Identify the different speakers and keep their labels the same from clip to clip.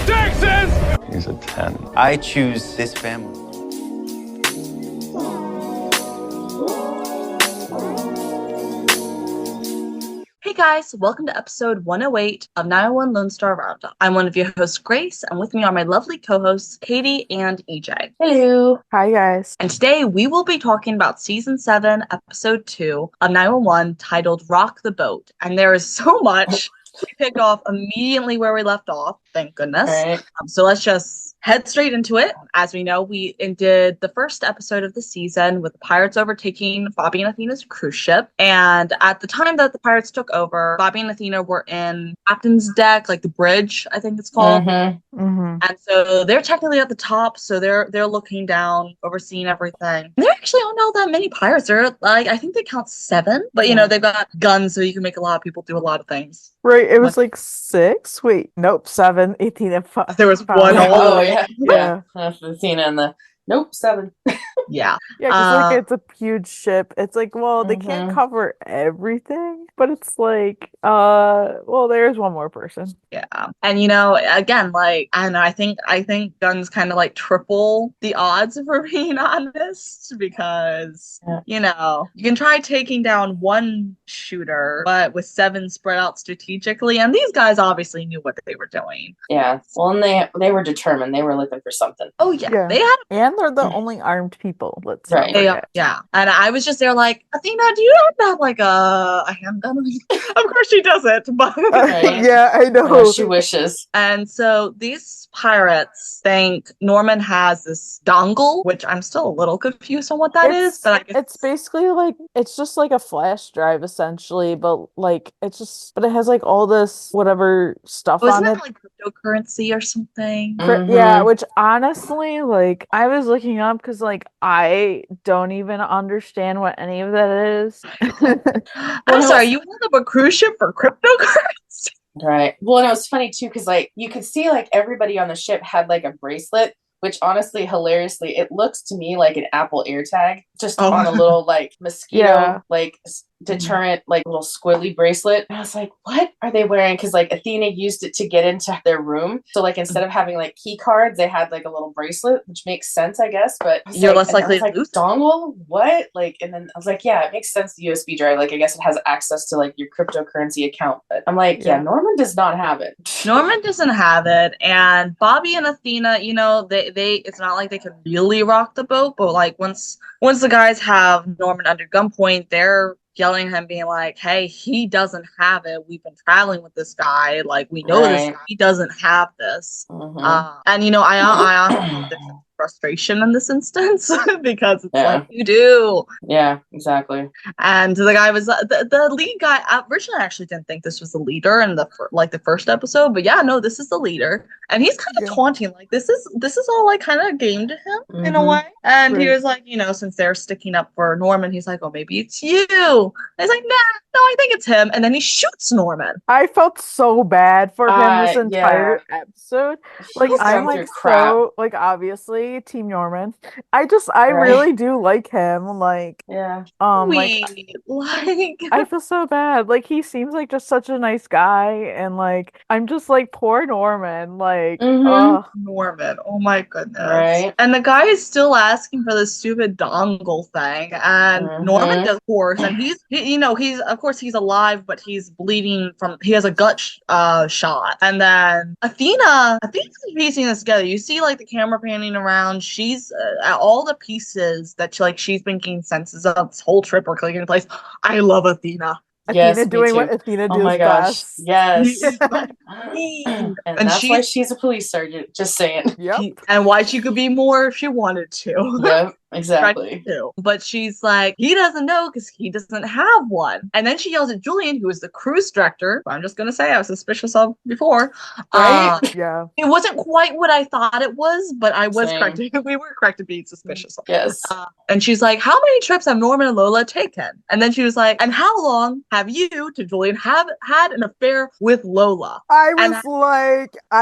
Speaker 1: Texas!
Speaker 2: He's a 10.
Speaker 3: I choose this family.
Speaker 4: Hey guys, welcome to episode 108 of 901 Lone Star Roundup. I'm one of your hosts, Grace, and with me are my lovely co-hosts, Katie and EJ.
Speaker 5: Hello. Hi, guys.
Speaker 4: And today we will be talking about season 7, episode 2 of 911 titled Rock the Boat. And there is so much. We pick off immediately where we left off, thank goodness.
Speaker 5: Right.
Speaker 4: So let's just head straight into it. As we know, we did the first episode of the season with the pirates overtaking Bobby and Athena's cruise ship. And at the time that the pirates took over, Bobby and Athena were in captain's deck, like the bridge, I think it's called.
Speaker 5: Mm-hmm. Mm-hmm.
Speaker 4: And so they're technically at the top, so they're looking down, overseeing everything. There actually aren't all that many pirates. They're like, I think they count 7, but you know, they've got guns, so you can make a lot of people do a lot of things.
Speaker 5: Right, it was like 6. Wait, nope, 7, 18, and 5.
Speaker 4: There was one.
Speaker 6: Oh, yeah.
Speaker 5: Yeah.
Speaker 6: That's Athena and the nope, 7.
Speaker 4: Yeah.
Speaker 5: Yeah, because like it's a huge ship. It's like, well, they can't cover everything, but it's like, well, there's one more person.
Speaker 4: Yeah. And you know, again, like, and I think guns kind of like triple the odds, if we're being honest, because you know, you can try taking down one shooter, but with 7 spread out strategically, and these guys obviously knew what they were doing.
Speaker 6: Yeah. Well, and they were determined. They were looking for something.
Speaker 4: Oh yeah. They had
Speaker 5: And they're the only armed people. Let's
Speaker 6: Right.
Speaker 4: yeah. And I was just there like, Athena, do you have to have like a handgun? Of course she doesn't, but
Speaker 6: Right.
Speaker 5: Yeah, I know.
Speaker 6: Oh, she wishes.
Speaker 4: And so these pirates think Norman has this dongle, which I'm still a little confused on what that is. But I guess
Speaker 5: it's basically like, it's just like a flash drive essentially, but like but it has like all this whatever stuff
Speaker 4: wasn't
Speaker 5: on
Speaker 4: it
Speaker 5: it.
Speaker 4: like cryptocurrency or something?
Speaker 5: Yeah, which honestly, like, I was looking up because like I don't even understand what any of that is.
Speaker 4: I'm sorry, you went up a cruise ship for cryptocurrency?
Speaker 6: Right. Well, and it was funny too, because like you could see like everybody on the ship had like a bracelet, which honestly, hilariously, it looks to me like an Apple AirTag, just on a little like mosquito, like deterrent, like little squilly bracelet. And I was like, what are they wearing? Because like Athena used it to get into their room. So like instead of having like key cards, they had like a little bracelet, which makes sense, I guess. But
Speaker 4: you're less likely to
Speaker 6: like
Speaker 4: lose
Speaker 6: dongle. What? Like, and then I was like, yeah, it makes sense. The USB drive, like I guess it has access to like your cryptocurrency account. But I'm like, yeah, Norman does not have it.
Speaker 4: Norman doesn't have it, and Bobby and Athena, you know, they it's not like they could really rock the boat, but like once the guys have Norman under gunpoint, they're yelling at him, being like, hey, he doesn't have it. We've been traveling with this guy. Like, we know this guy. He doesn't have this. And, you know, I honestly there's frustration in this instance because it's like, you do.
Speaker 6: Yeah, exactly.
Speaker 4: And the guy was, the lead guy, originally I actually didn't think this was the leader in the first episode, but yeah, no, this is the leader. And he's kind of taunting, like, this is all like kind of a game to him in a way. And he was like, you know, since they're sticking up for Norman, he's like, oh, maybe it's you. And he's like, nah, no, I think it's him. And then he shoots Norman.
Speaker 5: I felt so bad for him this entire episode. Like, I'm like so, like, obviously Team Norman. I really do like him. Like, I feel so bad. Like, he seems like just such a nice guy, and like I'm just like, poor Norman. Like,
Speaker 4: Norman, oh my goodness.
Speaker 6: Right.
Speaker 4: And the guy is still asking for the stupid dongle thing, and Norman does, of course, and he's alive, but he's bleeding he has a gut shot. And then Athena's piecing this together. You see like the camera panning around. She's all the pieces that she's making senses of this whole trip are clicking in place. I love Athena.
Speaker 5: Athena doing what Athena does.
Speaker 6: Oh my gosh.
Speaker 5: Best.
Speaker 6: Yes.
Speaker 4: and
Speaker 6: that's why she's a police sergeant. Just saying.
Speaker 5: Yep.
Speaker 4: And why she could be more if she wanted to.
Speaker 6: Yep. Exactly.
Speaker 4: But she's like, he doesn't know because he doesn't have one. And then she yells at Julian, who is the cruise director. I'm just gonna say I was suspicious of before.
Speaker 5: Right?
Speaker 4: It wasn't quite what I thought it was, but I was correct. We were correct to be suspicious of.
Speaker 6: Yes.
Speaker 4: And she's like, how many trips have Norman and Lola taken? And then she was like, and how long have you, to Julian, have had an affair with Lola?
Speaker 5: I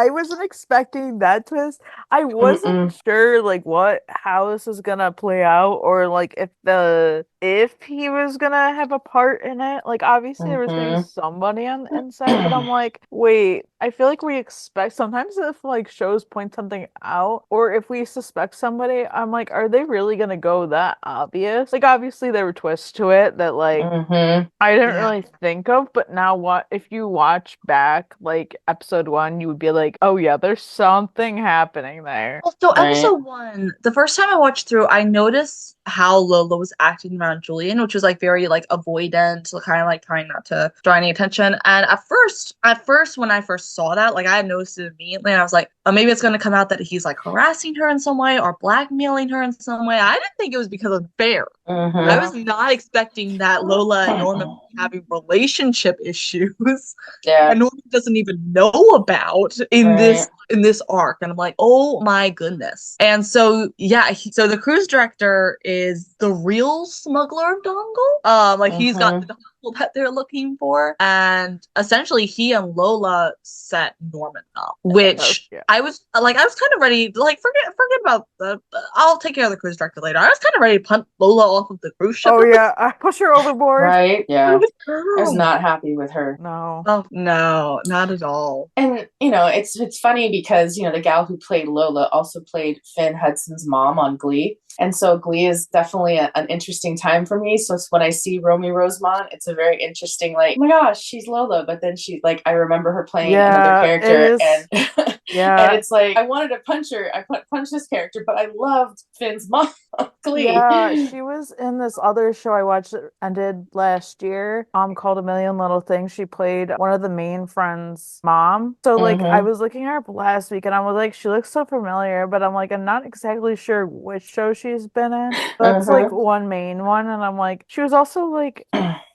Speaker 5: wasn't expecting that twist. I wasn't sure like how this is gonna play out, or like if the if he was gonna have a part in it. Like, obviously there was gonna be somebody on the inside, but I'm like, wait, I feel like we expect sometimes if like shows point something out, or if we suspect somebody, I'm like, are they really gonna go that obvious? Like, obviously there were twists to it that like I didn't really think of, but now what if you watch back like episode 1, you would be like, oh yeah, there's something happening there.
Speaker 4: Well, so episode 1, the first time I watched through, I noticed how Lola was acting around Julian, which was like very like avoidant, kind of like trying not to draw any attention. And at first when I first saw that, like I had noticed it immediately, and I was like, oh, maybe it's gonna come out that he's like harassing her in some way or blackmailing her in some way. I didn't think it was because of Bear. I was not expecting that Lola and Norman having relationship issues.
Speaker 6: Yeah.
Speaker 4: And Norman doesn't even know about in this arc. And I'm like, oh my goodness. And so so the cruise director is the real smuggler of Dongle. Like he's got the dongle that they're looking for. And essentially he and Lola set Norman up. Which I was kind of ready, like, forget about I'll take care of the cruise director later. I was kind of ready to punt Lola off of the cruise ship.
Speaker 5: Oh yeah, I push her overboard.
Speaker 6: Right? Yeah. I was not happy with her.
Speaker 5: No.
Speaker 4: Oh no, not at all.
Speaker 6: And it's funny because the gal who played Lola also played Finn Hudson's mom on Glee. And so Glee is definitely an interesting time for me. So when I see Romy Rosemont, it's a very interesting, like, oh my gosh, she's Lola. But then she's like, I remember her playing another character. And and it's like, I wanted to punch her. I punch this character, but I loved Finn's mom on Glee.
Speaker 5: Yeah, she was in this other show I watched that ended last year, called A Million Little Things. She played one of the main friends' mom. So like I was looking her up last week and I was like, she looks so familiar, but I'm like, I'm not exactly sure which show she's been in. That's like one main one, and I'm like, she was also like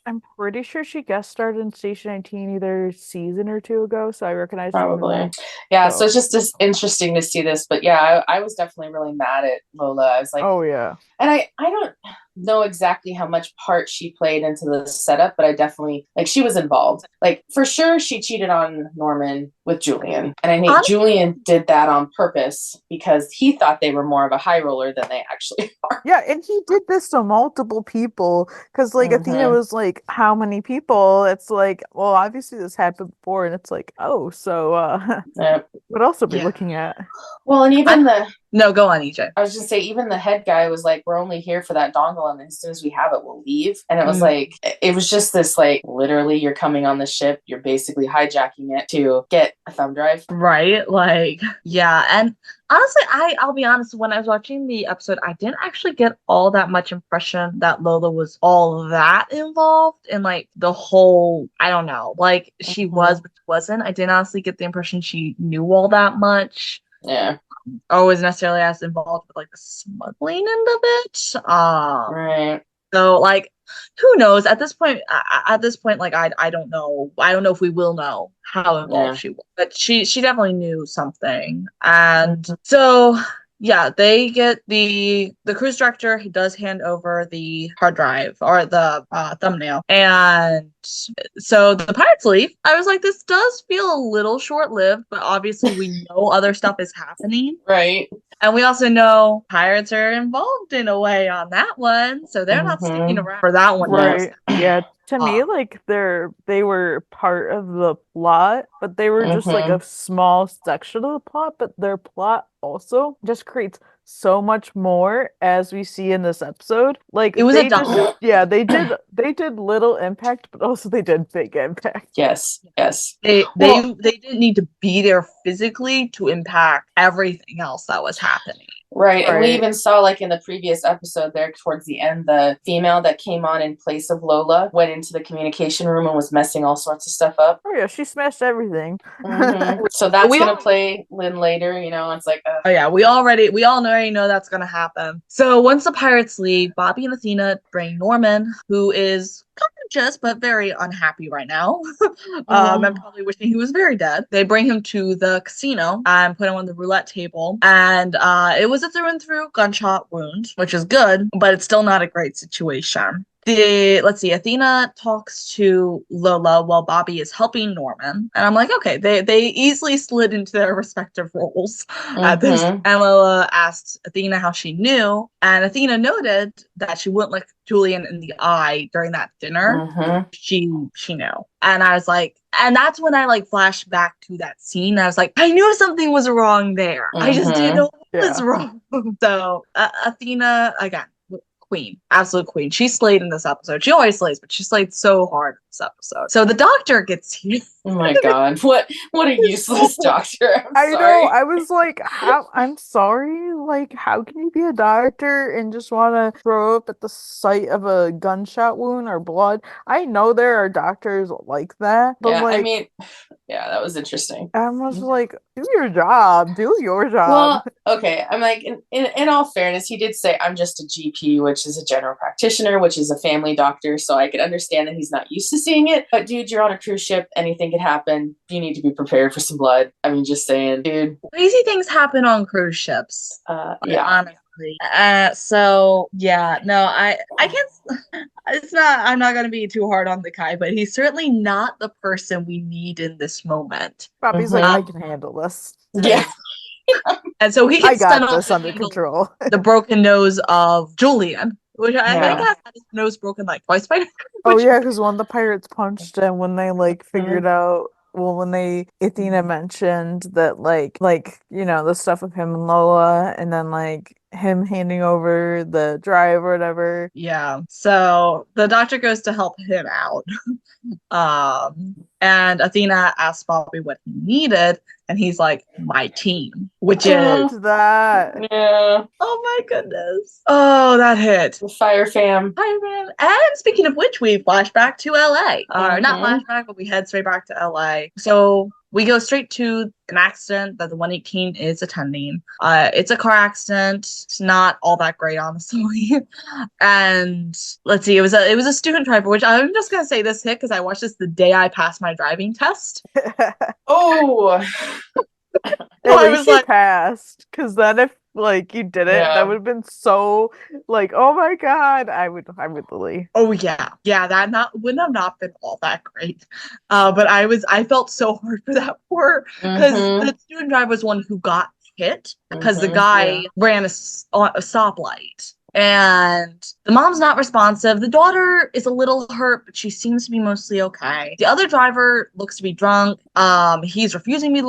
Speaker 5: I'm pretty sure she guest starred in Station 19 either season or two ago, so I recognize
Speaker 6: probably. Yeah, so it's just interesting to see this, but yeah, I was definitely really mad at Lola. I was like,
Speaker 5: oh yeah.
Speaker 6: And I don't know exactly how much part she played into the setup, but I definitely, like, she was involved. Like, for sure, she cheated on Norman with Julian. And I think Julian did that on purpose because he thought they were more of a high roller than they actually are.
Speaker 5: Yeah, and he did this to multiple people because, like, Athena was like, how many people? It's like, well, obviously this happened before, and it's like, oh, so what else are we looking at?
Speaker 6: Well, and even
Speaker 4: No, go on, EJ.
Speaker 6: I was just say, even the head guy was like, we're only here for that dongle, and as soon as we have it, we'll leave. And it was like, it was just this, like, literally, you're coming on the ship, you're basically hijacking it to get a thumb drive.
Speaker 4: Right? Like, yeah. And honestly, I'll be honest, when I was watching the episode, I didn't actually get all that much impression that Lola was all that involved in, like, the whole, I don't know, like, she was, but she wasn't. I didn't honestly get the impression she knew all that much.
Speaker 6: Yeah.
Speaker 4: Or was necessarily as involved with, like, the smuggling end of it.
Speaker 6: Right.
Speaker 4: So, like, who knows? At this point, like, I don't know. I don't know if we will know how involved she was, but she definitely knew something. And so, yeah, they get the cruise director. He does hand over the hard drive or the thumbnail, and so the pirates leave. I was like, this does feel a little short-lived, but obviously we know other stuff is happening,
Speaker 6: right?
Speaker 4: And we also know pirates are involved in a way on that one, so they're not sticking around for that one.
Speaker 5: Right? Yeah. To me, like, they were part of the plot, but they were just like a small section of the plot. But their plot also just creates so much more, as we see in this episode. Like,
Speaker 4: it was
Speaker 5: they did little impact, but also they did big impact.
Speaker 6: Yes.
Speaker 4: They didn't need to be there physically to impact everything else that was happening.
Speaker 6: Right. And we even saw, like, in the previous episode there towards the end, the female that came on in place of Lola went into the communication room and was messing all sorts of stuff up.
Speaker 5: Oh yeah, she smashed everything.
Speaker 6: So that's going to play Lynn later, it's like,
Speaker 4: oh yeah, we all already know that's going to happen. So once the pirates leave, Bobby and Athena bring Norman, who is conscious but very unhappy right now. I'm probably wishing he was very dead. They bring him to the casino and put him on the roulette table, and it was a through and through gunshot wound, which is good, but it's still not a great situation. let's see, Athena talks to Lola while Bobby is helping Norman. And I'm like, okay, they easily slid into their respective roles at this. And Lola asked Athena how she knew, and Athena noted that she wouldn't look Julian in the eye during that dinner. She knew. And I was like, and that's when I like flashed back to that scene. I was like, I knew something was wrong there. I just didn't know what was wrong. So Athena, again, queen, absolute queen. She slayed in this episode. She always slays, but she slayed so hard in this episode. So the doctor gets here.
Speaker 6: Oh my god, what a useless doctor.
Speaker 5: I know. I was like, how? I'm sorry. Like, how can you be a doctor and just want to throw up at the sight of a gunshot wound or blood? I know there are doctors like that, but
Speaker 6: I mean, yeah, that was interesting.
Speaker 5: I was like, do your job. Do your job.
Speaker 6: Well, okay. I'm like, in all fairness, he did say, I'm just a GP, which is a general practitioner, which is a family doctor. So I could understand that he's not used to seeing it. But dude, you're on a cruise ship. Anything could happen. You need to be prepared for some blood. I mean, just saying, dude.
Speaker 4: Crazy things happen on cruise ships.
Speaker 6: Yeah.
Speaker 4: Honestly. So yeah, no, I can't. It's not. I'm not gonna be too hard on the guy, but he's certainly not the person we need in this moment.
Speaker 5: Bobby's like, I can handle this.
Speaker 6: Yeah.
Speaker 4: And so he
Speaker 5: I got this under control.
Speaker 4: The broken nose of Julian, which I think has had his nose broken like twice by now.
Speaker 5: Oh yeah, because one of the pirates punched him when they like figured out. Well, when Athena mentioned that, like the stuff with him and Lola, and then like him handing over the drive or whatever.
Speaker 4: Yeah. So the doctor goes to help him out. And Athena asks Bobby what he needed, and he's like, my team, which is
Speaker 5: that.
Speaker 6: Yeah.
Speaker 4: Oh my goodness. Oh, that hit.
Speaker 6: The Fire Fam.
Speaker 4: And speaking of which, we flash back to LA. Not flashback, but we head straight back to LA. So we go straight to an accident that the 118 is attending. It's a car accident. It's not all that great, honestly. And let's see, it was a student driver, which I'm just gonna say this hit because I watched this the day I passed my driving test.
Speaker 6: Oh.
Speaker 5: I was like, passed, because then if like you did it, that would have been so like, oh my god, I would really.
Speaker 4: Oh yeah, that wouldn't have not been all that great. But I felt so hard for that poor, because the student driver was one who got hit because the guy ran a stoplight. And the mom's not responsive. The daughter is a little hurt, but she seems to be mostly okay. The other driver looks to be drunk. He's refusing to be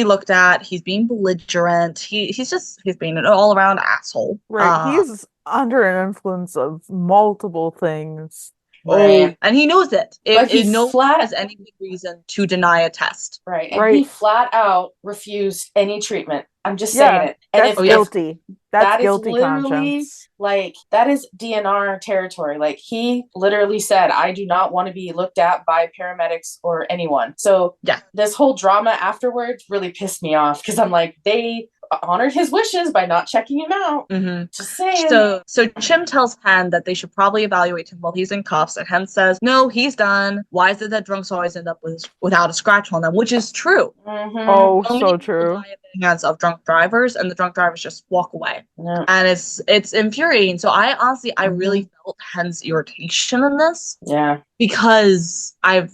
Speaker 4: looked at. He's being belligerent. He's being an all-around asshole.
Speaker 5: Right. He's under an influence of multiple things.
Speaker 4: Right. And he knows it. He has any reason to deny a test.
Speaker 6: Right. And he flat out refused any treatment. I'm just saying it. And
Speaker 5: that's guilty. That's guilty
Speaker 6: conscience. Like, that is DNR territory. Like, he literally said, I do not want to be looked at by paramedics or anyone. So this whole drama afterwards really pissed me off, because I'm like, they honored his wishes by not checking him out. Just saying.
Speaker 4: So Chim tells Hen that they should probably evaluate him while he's in cuffs, and Hen says, no, he's done. Why is it that drunks always end up without a scratch on them? Which is true.
Speaker 5: Oh, so true.
Speaker 4: Hands of drunk drivers, and the drunk drivers just walk away. And it's infuriating. So I really felt Hen's irritation in this.
Speaker 6: Yeah.
Speaker 4: Because I've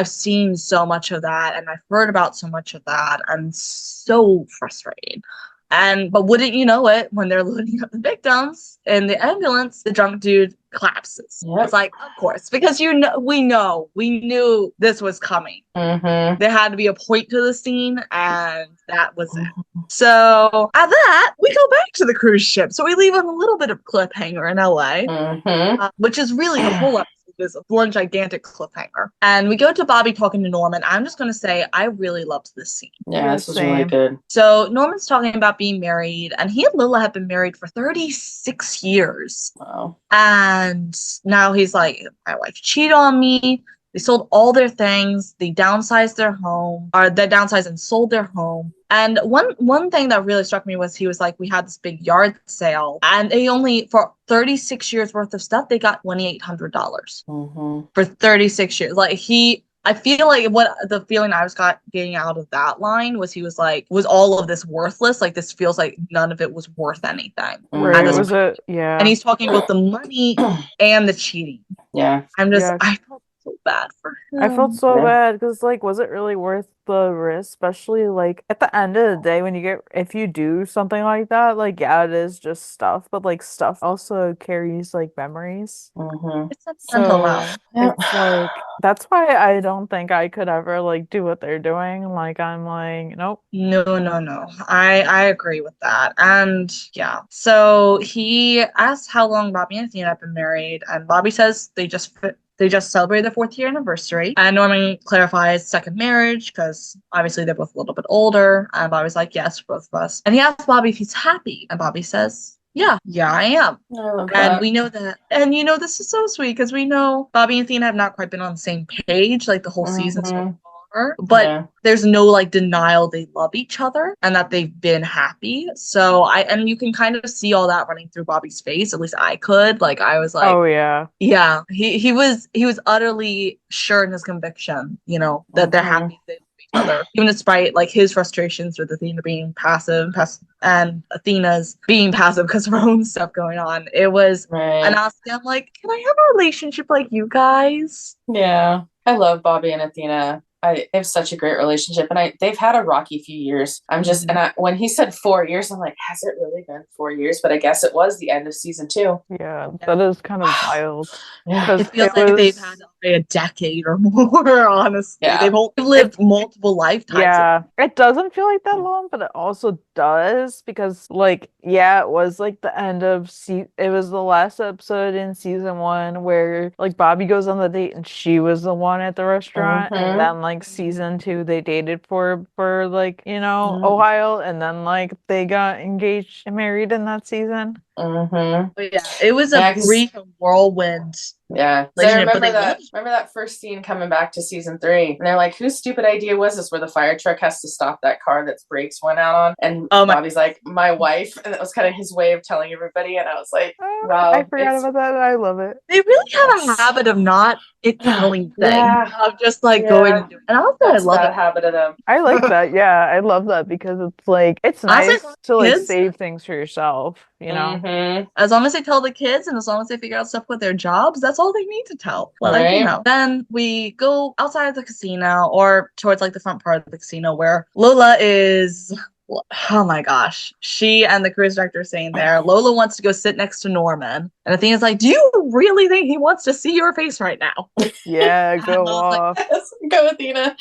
Speaker 4: seen so much of that, and I've heard about so much of that, and so frustrating. But wouldn't you know it, when they're loading up the victims in the ambulance, the drunk dude collapses. It's like, of course, because we knew this was coming. There had to be a point to the scene, and that was it. So at that, we go back to the cruise ship. So we leave on a little bit of cliffhanger in LA, which is really the whole episode is one gigantic cliffhanger. And we go to Bobby talking to Norman. I'm just going to say, I really loved this scene.
Speaker 6: Yeah, this was really good.
Speaker 4: So Norman's talking about being married, and he and Lila have been married for 36 years.
Speaker 6: Wow.
Speaker 4: And now he's like, my wife cheated on me. They sold all their things. They downsized their home, or they downsized and sold their home. And one thing that really struck me was he was like, we had this big yard sale, and they only, for 36 years worth of stuff, they got $2,800 for 36 years. Like, I feel like what the feeling I was getting out of that line was he was like, was all of this worthless? Like this feels like none of it was worth anything.
Speaker 5: Right. Was it? Yeah.
Speaker 4: And he's talking about the money and the cheating.
Speaker 6: Yeah.
Speaker 4: I felt so bad for him.
Speaker 5: I felt so bad because like, was it really worth the risk? Especially like at the end of the day, if you do something like that, like yeah, it is just stuff, but like stuff also carries like memories.
Speaker 4: It's sentimental.
Speaker 5: It's like that's why I don't think I could ever like do what they're doing. Like I'm like, nope.
Speaker 4: No. I agree with that. And yeah. So he asked how long Bobby and Athena have been married, and Bobby says they just celebrated their 4th year anniversary. And Norman clarifies second marriage because obviously they're both a little bit older. And Bobby's like, yes, both of us. And he asks Bobby if he's happy. And Bobby says, yeah, I am. And we know that. And this is so sweet because we know Bobby and Athena have not quite been on the same page like the whole season so far. But there's no like denial they love each other and that they've been happy. So and you can kind of see all that running through Bobby's face. At least I could. Like I was like,
Speaker 5: oh yeah.
Speaker 4: Yeah. He was utterly sure in his conviction, that they're happy with each other. Even despite like his frustrations with Athena being passive and Athena's being passive because of her own stuff going on. It was and I'm like, can I have a relationship like you guys?
Speaker 6: Yeah. I love Bobby and Athena. They have such a great relationship, and they've had a rocky few years. When he said 4 years, I'm like, has it really been 4 years? But I guess it was the end of season 2.
Speaker 5: Yeah, that is kind of wild.
Speaker 4: Yeah, it feels like they've had a decade or more. Honestly, they've lived multiple lifetimes.
Speaker 5: Yeah, it doesn't feel like that long, but it also does because, like, it was like the end of it was the last episode in season 1 where like Bobby goes on the date and she was the one at the restaurant, and then like season 2 they dated for like a while, and then like they got engaged and married in that season.
Speaker 4: But yeah, it was a brief whirlwind.
Speaker 6: Yeah, I remember that first scene coming back to season 3, and they're like, "Whose stupid idea was this?" Where the fire truck has to stop that car that's brakes went out on, and Bobby's like, "My wife," and that was kind of his way of telling everybody. And I was like, "Wow,
Speaker 5: I forgot about that. I love it."
Speaker 4: They really have a habit of not telling things, of just like going and doing. And also, I love that
Speaker 6: habit of them.
Speaker 5: I like that. Yeah, I love that because it's like it's nice to like save things for yourself.
Speaker 4: As long as they tell the kids and as long as they figure out stuff with their jobs, that's all they need to tell. Then we go outside of the casino or towards like the front part of the casino where Lola is. Oh my gosh. She and the cruise director are saying there, Lola wants to go sit next to Norman. And Athena's like, do you really think he wants to see your face right now?
Speaker 5: Yeah, go off.
Speaker 6: Like, go Athena.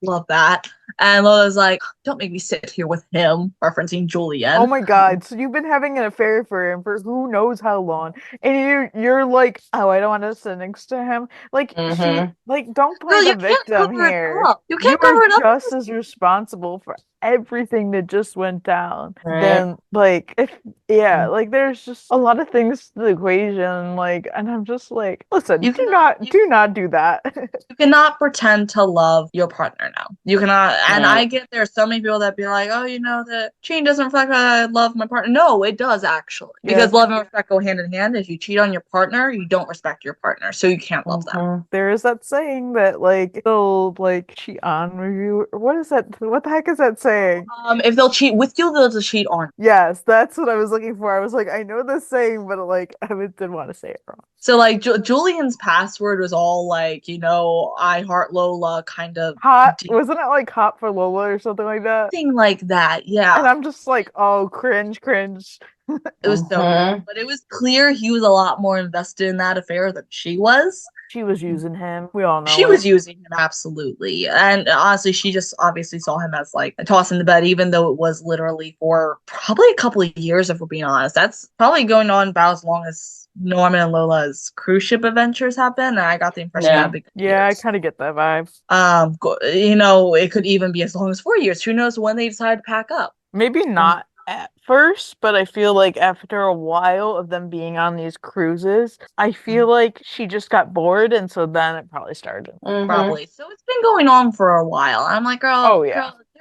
Speaker 4: Love that. And Lola's like, don't make me sit here with him, referencing Julian.
Speaker 5: Oh my god, so you've been having an affair for him for who knows how long. And you're like, oh, I don't want to sit next to him. Like, she, like, don't play the victim here.
Speaker 4: You can't cover it up.
Speaker 5: Just as responsible for everything that just went down. Then, like, like, there's just a lot of things to the equation, like, and I'm just like, listen, do not do that.
Speaker 4: You cannot pretend to love your partner now. You cannot, and I get there are so many people that be like, oh, that cheating doesn't reflect how I love my partner. No, it does actually. Because love and respect go hand in hand. If you cheat on your partner, you don't respect your partner, so you can't love them.
Speaker 5: There is that saying that like they'll like cheat on you. What is that? What the heck is that saying?
Speaker 4: If they'll cheat with you, they'll just cheat on you.
Speaker 5: Yes, that's what I was looking for. I was like, I know this saying, but like I didn't want to say it wrong.
Speaker 4: So like Julian's password was all like, I heart Lola kind of
Speaker 5: hot. Wasn't it like hot for Lola or something like that?
Speaker 4: Something like that, yeah.
Speaker 5: And I'm just like, oh, cringe.
Speaker 4: It was so weird. But it was clear he was a lot more invested in that affair than she was.
Speaker 5: She was using him. We all know
Speaker 4: she was using him, absolutely. And honestly, she just obviously saw him as like a toss in the bed, even though it was literally for probably a couple of years, if we're being honest. That's probably going on about as long as Norman and Lola's cruise ship adventures have been. And I got the impression
Speaker 5: I kind of get that vibe.
Speaker 4: It could even be as long as 4 years. Who knows when they decide to pack up?
Speaker 5: Maybe not at first, but I feel like after a while of them being on these cruises, I feel like she just got bored, and so then it probably started.
Speaker 4: Probably. So it's been going on for a while. I'm like, girl,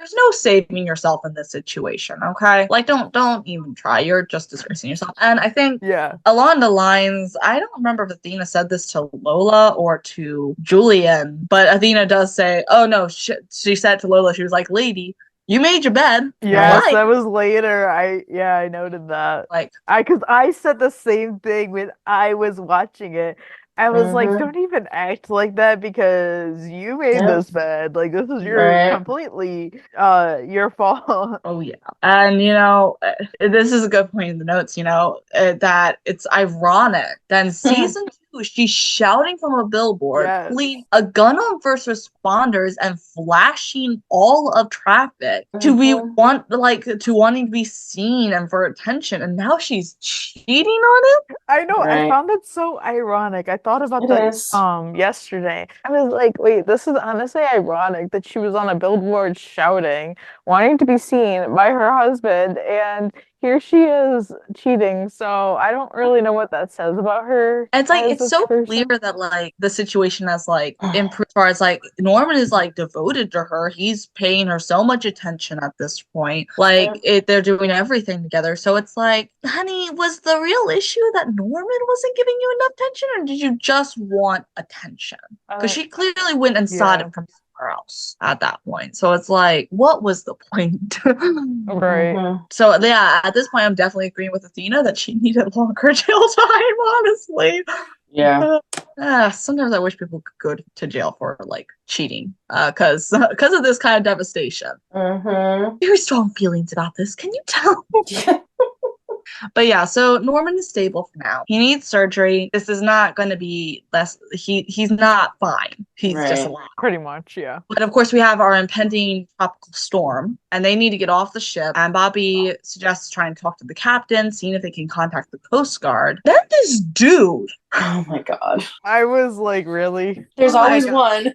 Speaker 4: there's no saving yourself in this situation, okay? Like, don't even try. You're just disgracing yourself. And I think along the lines, I don't remember if Athena said this to Lola or to Julian, but Athena does say, oh no, she said to Lola, she was like, lady, you made your bed.
Speaker 5: Yes, that was later. I noted that. Because I said the same thing when I was watching it. I was like, don't even act like that because you made this bed. Like, this is your completely your fault.
Speaker 4: Oh yeah. And this is a good point in the notes, that it's ironic that in season 2 she's shouting from a billboard, please, a gun on first responders and flashing all of traffic to wanting to be seen and for attention, and now she's cheating on him.
Speaker 5: I know. I found it so ironic. I thought about that yesterday. I was like, wait, this is honestly ironic that she was on a billboard shouting, wanting to be seen by her husband, and here she is cheating. So I don't really know what that says about her.
Speaker 4: It's like it's so clear that like the situation has like improved as far as like Norman is like devoted to her. He's paying her so much attention at this point. Like they're doing everything together. So it's like, honey, was the real issue that Norman wasn't giving you enough attention, or did you just want attention? Because she clearly went and sought it from somewhere else at that point. So it's like, what was the point?
Speaker 5: Right.
Speaker 4: So yeah, at this point I'm definitely agreeing with Athena that she needed longer jail time, honestly.
Speaker 6: Yeah.
Speaker 4: Sometimes I wish people could go to jail for like cheating, because of this kind of devastation. Very strong feelings about this. Can you tell? But yeah, so Norman is stable for now. He needs surgery. This is not going to be less. He's not fine. He's just alive.
Speaker 5: Pretty much, yeah.
Speaker 4: But of course, we have our impending tropical storm, and they need to get off the ship. And Bobby suggests trying to talk to the captain, seeing if they can contact the Coast Guard. Then this dude.
Speaker 6: Oh my god.
Speaker 5: I was like, really?
Speaker 6: There's always one.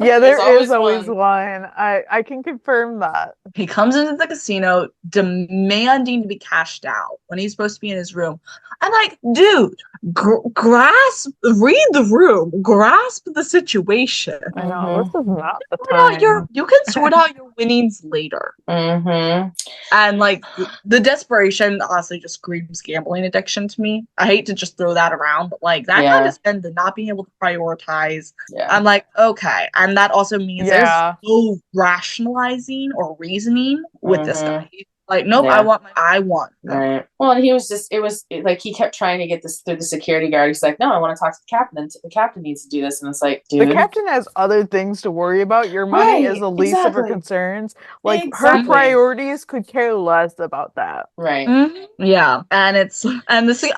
Speaker 5: Yeah, there is always one. I can confirm that.
Speaker 4: He comes into the casino demanding to be cashed out when he's supposed to be in his room. I'm like, dude, read the room, grasp the situation.
Speaker 5: I know, this is not the time.
Speaker 4: You can sort out your winnings later. And like the desperation honestly just screams gambling addiction to me. I hate to just throw that around, but like that kind of spend the not being able to prioritize. I'm like, okay. And that also means there's no rationalizing or reasoning with this guy. Like, nope, I want.
Speaker 6: Right. Well, and he was he kept trying to get this through the security guard. He's like, no, I want to talk to the captain. The captain needs to do this. And it's like, dude.
Speaker 5: The captain has other things to worry about. Your money is the least of her concerns. Like, her priorities could care less about that.
Speaker 6: Right.
Speaker 4: Yeah. And honestly,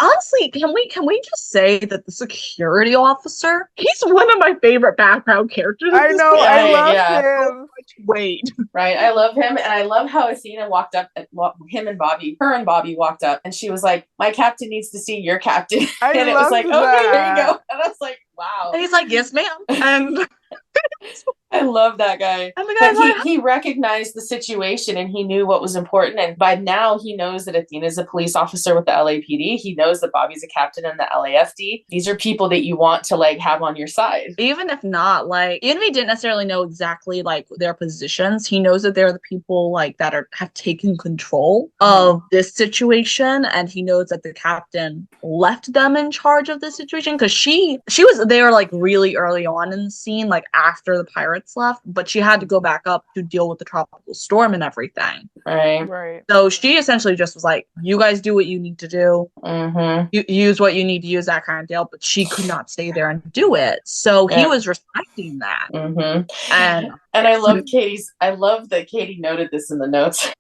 Speaker 4: can we just say that the security officer, he's one of my favorite background characters.
Speaker 5: I know. I love him.
Speaker 4: Wait.
Speaker 6: Right. I love him. And I love how Athena walked up. Her and Bobby walked up, and she was like, my captain needs to see your captain. And it was like, okay, there you go. And I was like, wow.
Speaker 4: And he's like, yes, ma'am. And
Speaker 6: I love that guy.
Speaker 4: And the guy's like,
Speaker 6: he recognized the situation and he knew what was important. And by now he knows that Athena's a police officer with the LAPD. He knows that Bobby's a captain in the LAFD. These are people that you want to like have on your side.
Speaker 4: Even if not, like, even if he didn't necessarily know exactly like their positions, he knows that they're the people like that have taken control of this situation, and he knows that the captain left them in charge of this situation because she was there like really early on in the scene, like after the pirates left, but she had to go back up to deal with the tropical storm and everything.
Speaker 6: Right.
Speaker 4: So she essentially just was like, you guys do what you need to do. You use what you need to use, that kind of deal. But she could not stay there and do it. So he was respecting that.
Speaker 6: And I love that Katie noted this in the notes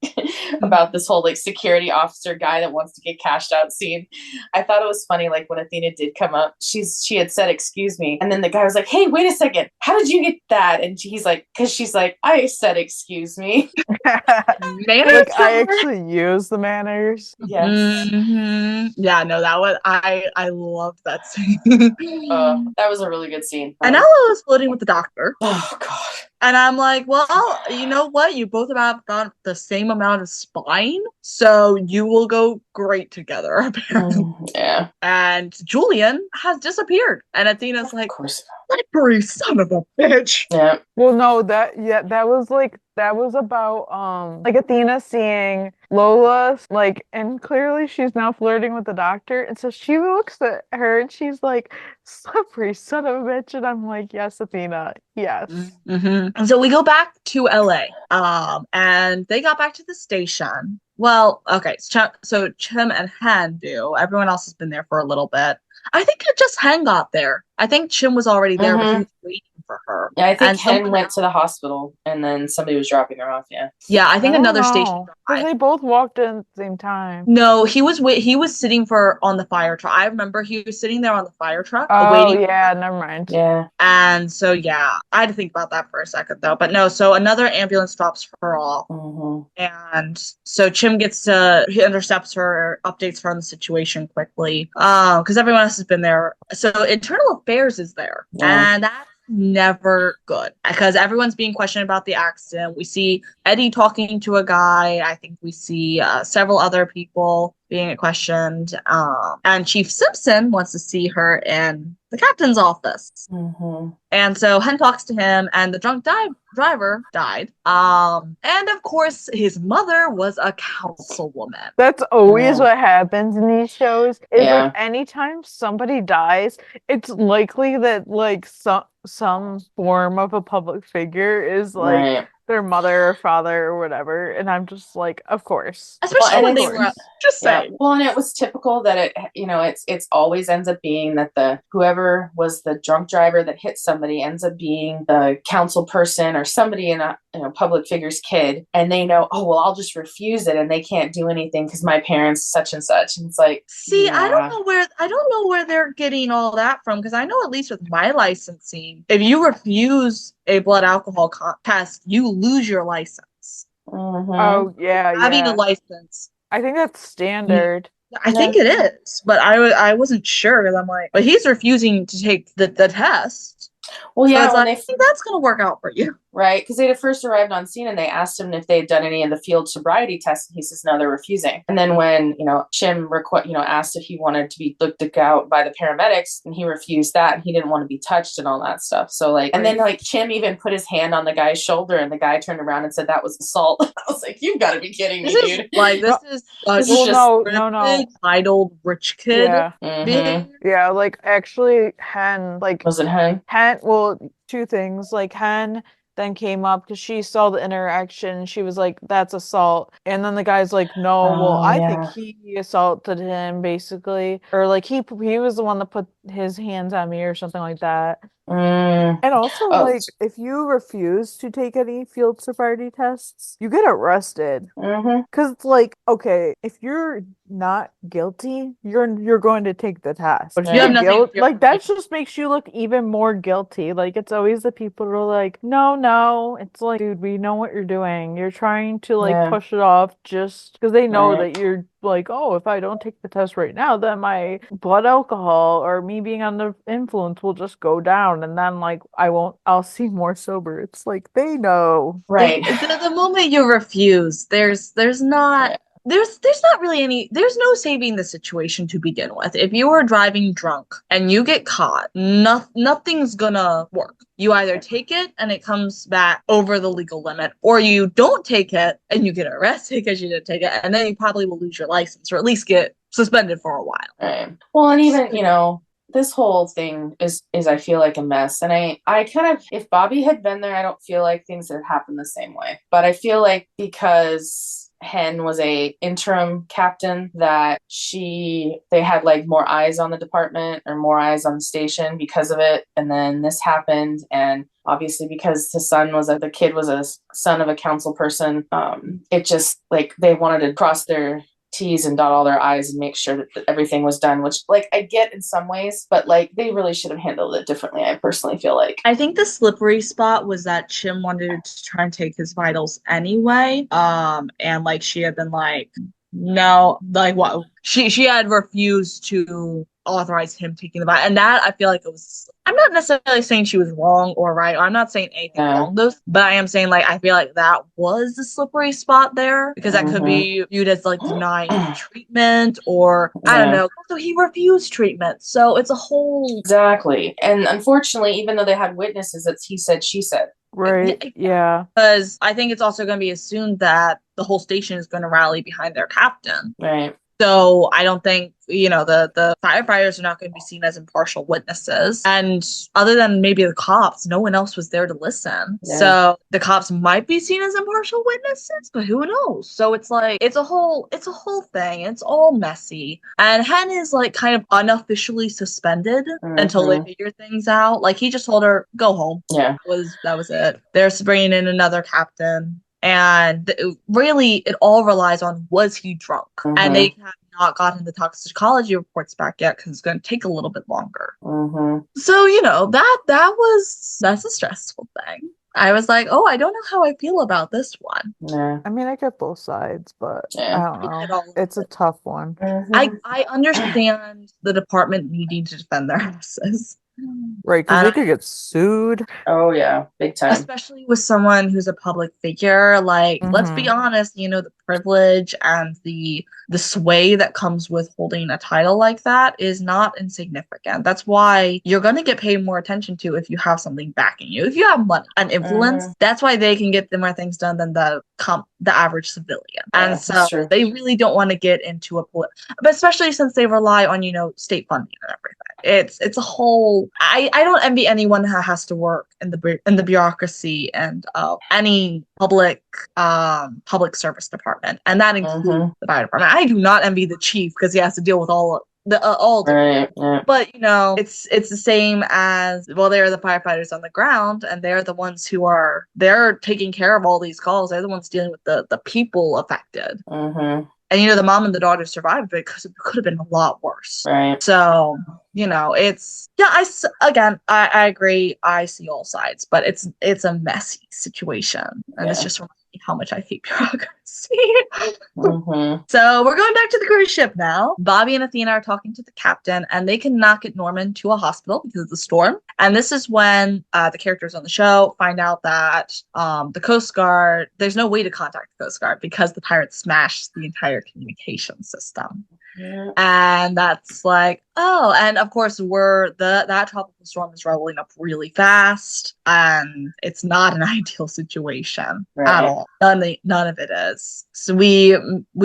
Speaker 6: about this whole like security officer guy that wants to get cashed out scene. I thought it was funny, like when Athena did come up, she had said, excuse me. And then the guy was like, hey, wait a second. How did you get that? And he's like, because she's like, I said, excuse me.
Speaker 5: Manners. Like, I actually use the manners.
Speaker 6: Yes.
Speaker 4: Yeah, no, that was, I loved that scene.
Speaker 6: That was a really good scene.
Speaker 4: And Ella was floating with the doctor.
Speaker 6: Oh, God.
Speaker 4: And I'm like, well, you know what? You both have got the same amount of spine, so you will go great together, apparently.
Speaker 6: Yeah.
Speaker 4: And Julian has disappeared. And Athena's like, slippery son of a bitch.
Speaker 6: Yeah.
Speaker 5: Well, no, that was like That was about like Athena seeing Lola, like, and clearly she's now flirting with the doctor, and so she looks at her and she's like, "Slippery son of a bitch," and I'm like, "Yes, Athena, yes."
Speaker 4: Mm-hmm. And so we go back to LA, and they got back to the station. Well, okay, so Chim and Hen do. Everyone else has been there for a little bit. I think it just Hen got there. I think Chim was already there, but he was waiting for her.
Speaker 6: Yeah, I think Hen went to the hospital, and then somebody was dropping her off. Yeah.
Speaker 4: Yeah, I think another station.
Speaker 5: Because they both walked in at the same time.
Speaker 4: No, he was sitting on the fire truck. I remember he was sitting there on the fire truck
Speaker 5: waiting. Yeah, never mind.
Speaker 6: Yeah.
Speaker 4: And so yeah, I had to think about that for a second though. But no, so another ambulance drops her off. And so Chim he intercepts her, updates her on the situation quickly. Because everyone else has been there. So internal affairs is there. Yeah. And that's never good because everyone's being questioned about the accident. We see Eddie talking to a guy. I think we see several other people being questioned. And Chief Simpson wants to see her in the captain's office. And so Hen talks to him, and the drunk driver died. And of course, his mother was a councilwoman.
Speaker 5: That's always what happens in these shows. Is like anytime somebody dies, it's likely that like some form of a public figure is like their mother or father or whatever, and I'm just like, of course.
Speaker 4: Especially when they were just saying.
Speaker 6: Well, and it was typical that it's always ends up being that the whoever was the drunk driver that hit somebody ends up being the council person or somebody in a public figure's kid, and they know, oh well, I'll just refuse it, and they can't do anything because my parents such and such, and it's like,
Speaker 4: see, I don't know where they're getting all that from, because I know at least with my licensing, if you refuse a blood alcohol test, you lose your license.
Speaker 5: Oh yeah,
Speaker 4: having a license.
Speaker 5: I think that's standard.
Speaker 4: I think it is, but I wasn't sure because I'm like, but he's refusing to take the test.
Speaker 6: Well, yeah,
Speaker 4: so I think that's gonna work out for you.
Speaker 6: Right, because they had first arrived on scene and they asked him if they had done any of the field sobriety tests, and he says no, they're refusing. And then when Chim asked if he wanted to be looked out by the paramedics, and he refused that, and he didn't want to be touched and all that stuff. So like, and then like Chim even put his hand on the guy's shoulder, and the guy turned around and said that was assault. I was like, you've got to be kidding me, dude!
Speaker 4: This is no entitled rich kid.
Speaker 5: Yeah, like actually, Hen
Speaker 6: was it Hen?
Speaker 5: Hen, well, two things. Like Hen then came up because she saw the interaction and she was like, that's assault. And then the guy's like, no, I think he assaulted him basically, or like he was the one that put his hands on me or something like that. And also like if you refuse to take any field sobriety tests, you get arrested. Because it's like, okay, if you're not guilty, you're going to take the test. But like that just makes you look even more guilty. Like it's always the people who are like, no, it's like, dude, we know what you're doing. You're trying to like push it off just because they know that you're like, oh, if I don't take the test right now, then my blood alcohol or me being under influence will just go down, and then like I'll seem more sober. It's like they know.
Speaker 6: Right.
Speaker 4: The moment you refuse, there's not really there's no saving the situation to begin with. If you are driving drunk and you get caught, nothing's gonna work. You either take it and it comes back over the legal limit, or you don't take it and you get arrested because you didn't take it, and then you probably will lose your license or at least get suspended for a while.
Speaker 6: Right. Well, and even, this whole thing is I feel like a mess. And I kind of, if Bobby had been there, I don't feel like things had happened the same way. But I feel like because Hen was a interim captain that they had like more eyes on the department or more eyes on the station because of it. And then this happened. And obviously because the kid was a son of a council person, it just like they wanted to cross their T's and dot all their I's and make sure that everything was done, which like I get in some ways, but like they really should have handled it differently. I personally feel like. I
Speaker 4: think the slippery spot was that Chim wanted to try and take his vitals anyway. And like she had been like, no, like what she had refused to authorize him taking the vitals, and that I feel like it was. I'm not necessarily saying she was wrong or right. I'm not saying anything wrong but I am saying like I feel like that was the slippery spot there, because that could be viewed as like denying treatment or I don't know. So he refused treatment, so it's a whole
Speaker 6: exactly. And unfortunately, even though they had witnesses, it's he said, she said.
Speaker 5: Right. Yeah.
Speaker 4: Because I think it's also going to be assumed that the whole station is going to rally behind their captain.
Speaker 6: Right.
Speaker 4: So I don't think, the firefighters are not going to be seen as impartial witnesses. And other than maybe the cops, no one else was there to listen. Yeah. So the cops might be seen as impartial witnesses, but who knows? So it's like, it's a whole thing. It's all messy. And Hen is like kind of unofficially suspended until they figure things out. Like he just told her, go home.
Speaker 6: Yeah.
Speaker 4: That was it. They're bringing in another captain. And really, it all relies on, was he drunk? And they have not gotten the toxicology reports back yet because it's going to take a little bit longer. So, that's a stressful thing. I was like, oh, I don't know how I feel about this one.
Speaker 6: Yeah.
Speaker 5: I mean, I get both sides, but I don't know. It's a tough one.
Speaker 4: I understand the department needing to defend their houses.
Speaker 5: Right, because they could get sued.
Speaker 6: Oh yeah, big time.
Speaker 4: Especially with someone who's a public figure. Like, let's be honest, the privilege and the sway that comes with holding a title like that is not insignificant. That's why you're going to get paid more attention to if you have something backing you. If you have money and influence, that's why they can get more things done than the average civilian. And so they really don't want to get into but especially since they rely on, state funding and everything. It's a whole. I don't envy anyone who has to work in the bureaucracy and any public service department, and that includes the fire department. I do not envy the chief because he has to deal with all
Speaker 6: right. Yeah.
Speaker 4: But it's the same as, well, they're the firefighters on the ground, and they're the ones they're taking care of all these calls. They're the ones dealing with the people affected. And the mom and the daughter survived it because it could have been a lot worse.
Speaker 6: Right.
Speaker 4: So, I agree. I see all sides, but it's a messy situation. And it's just reminds me how much I hate bureaucracy. So we're going back to the cruise ship now. Bobby and Athena are talking to the captain, and they cannot get Norman to a hospital because of the storm. And this is when the characters on the show find out that the Coast Guard, there's no way to contact the Coast Guard because the pirates smashed the entire communication system. And that's like, oh, and of course that tropical storm is rolling up really fast, and it's not an ideal situation at all. None of it is. So we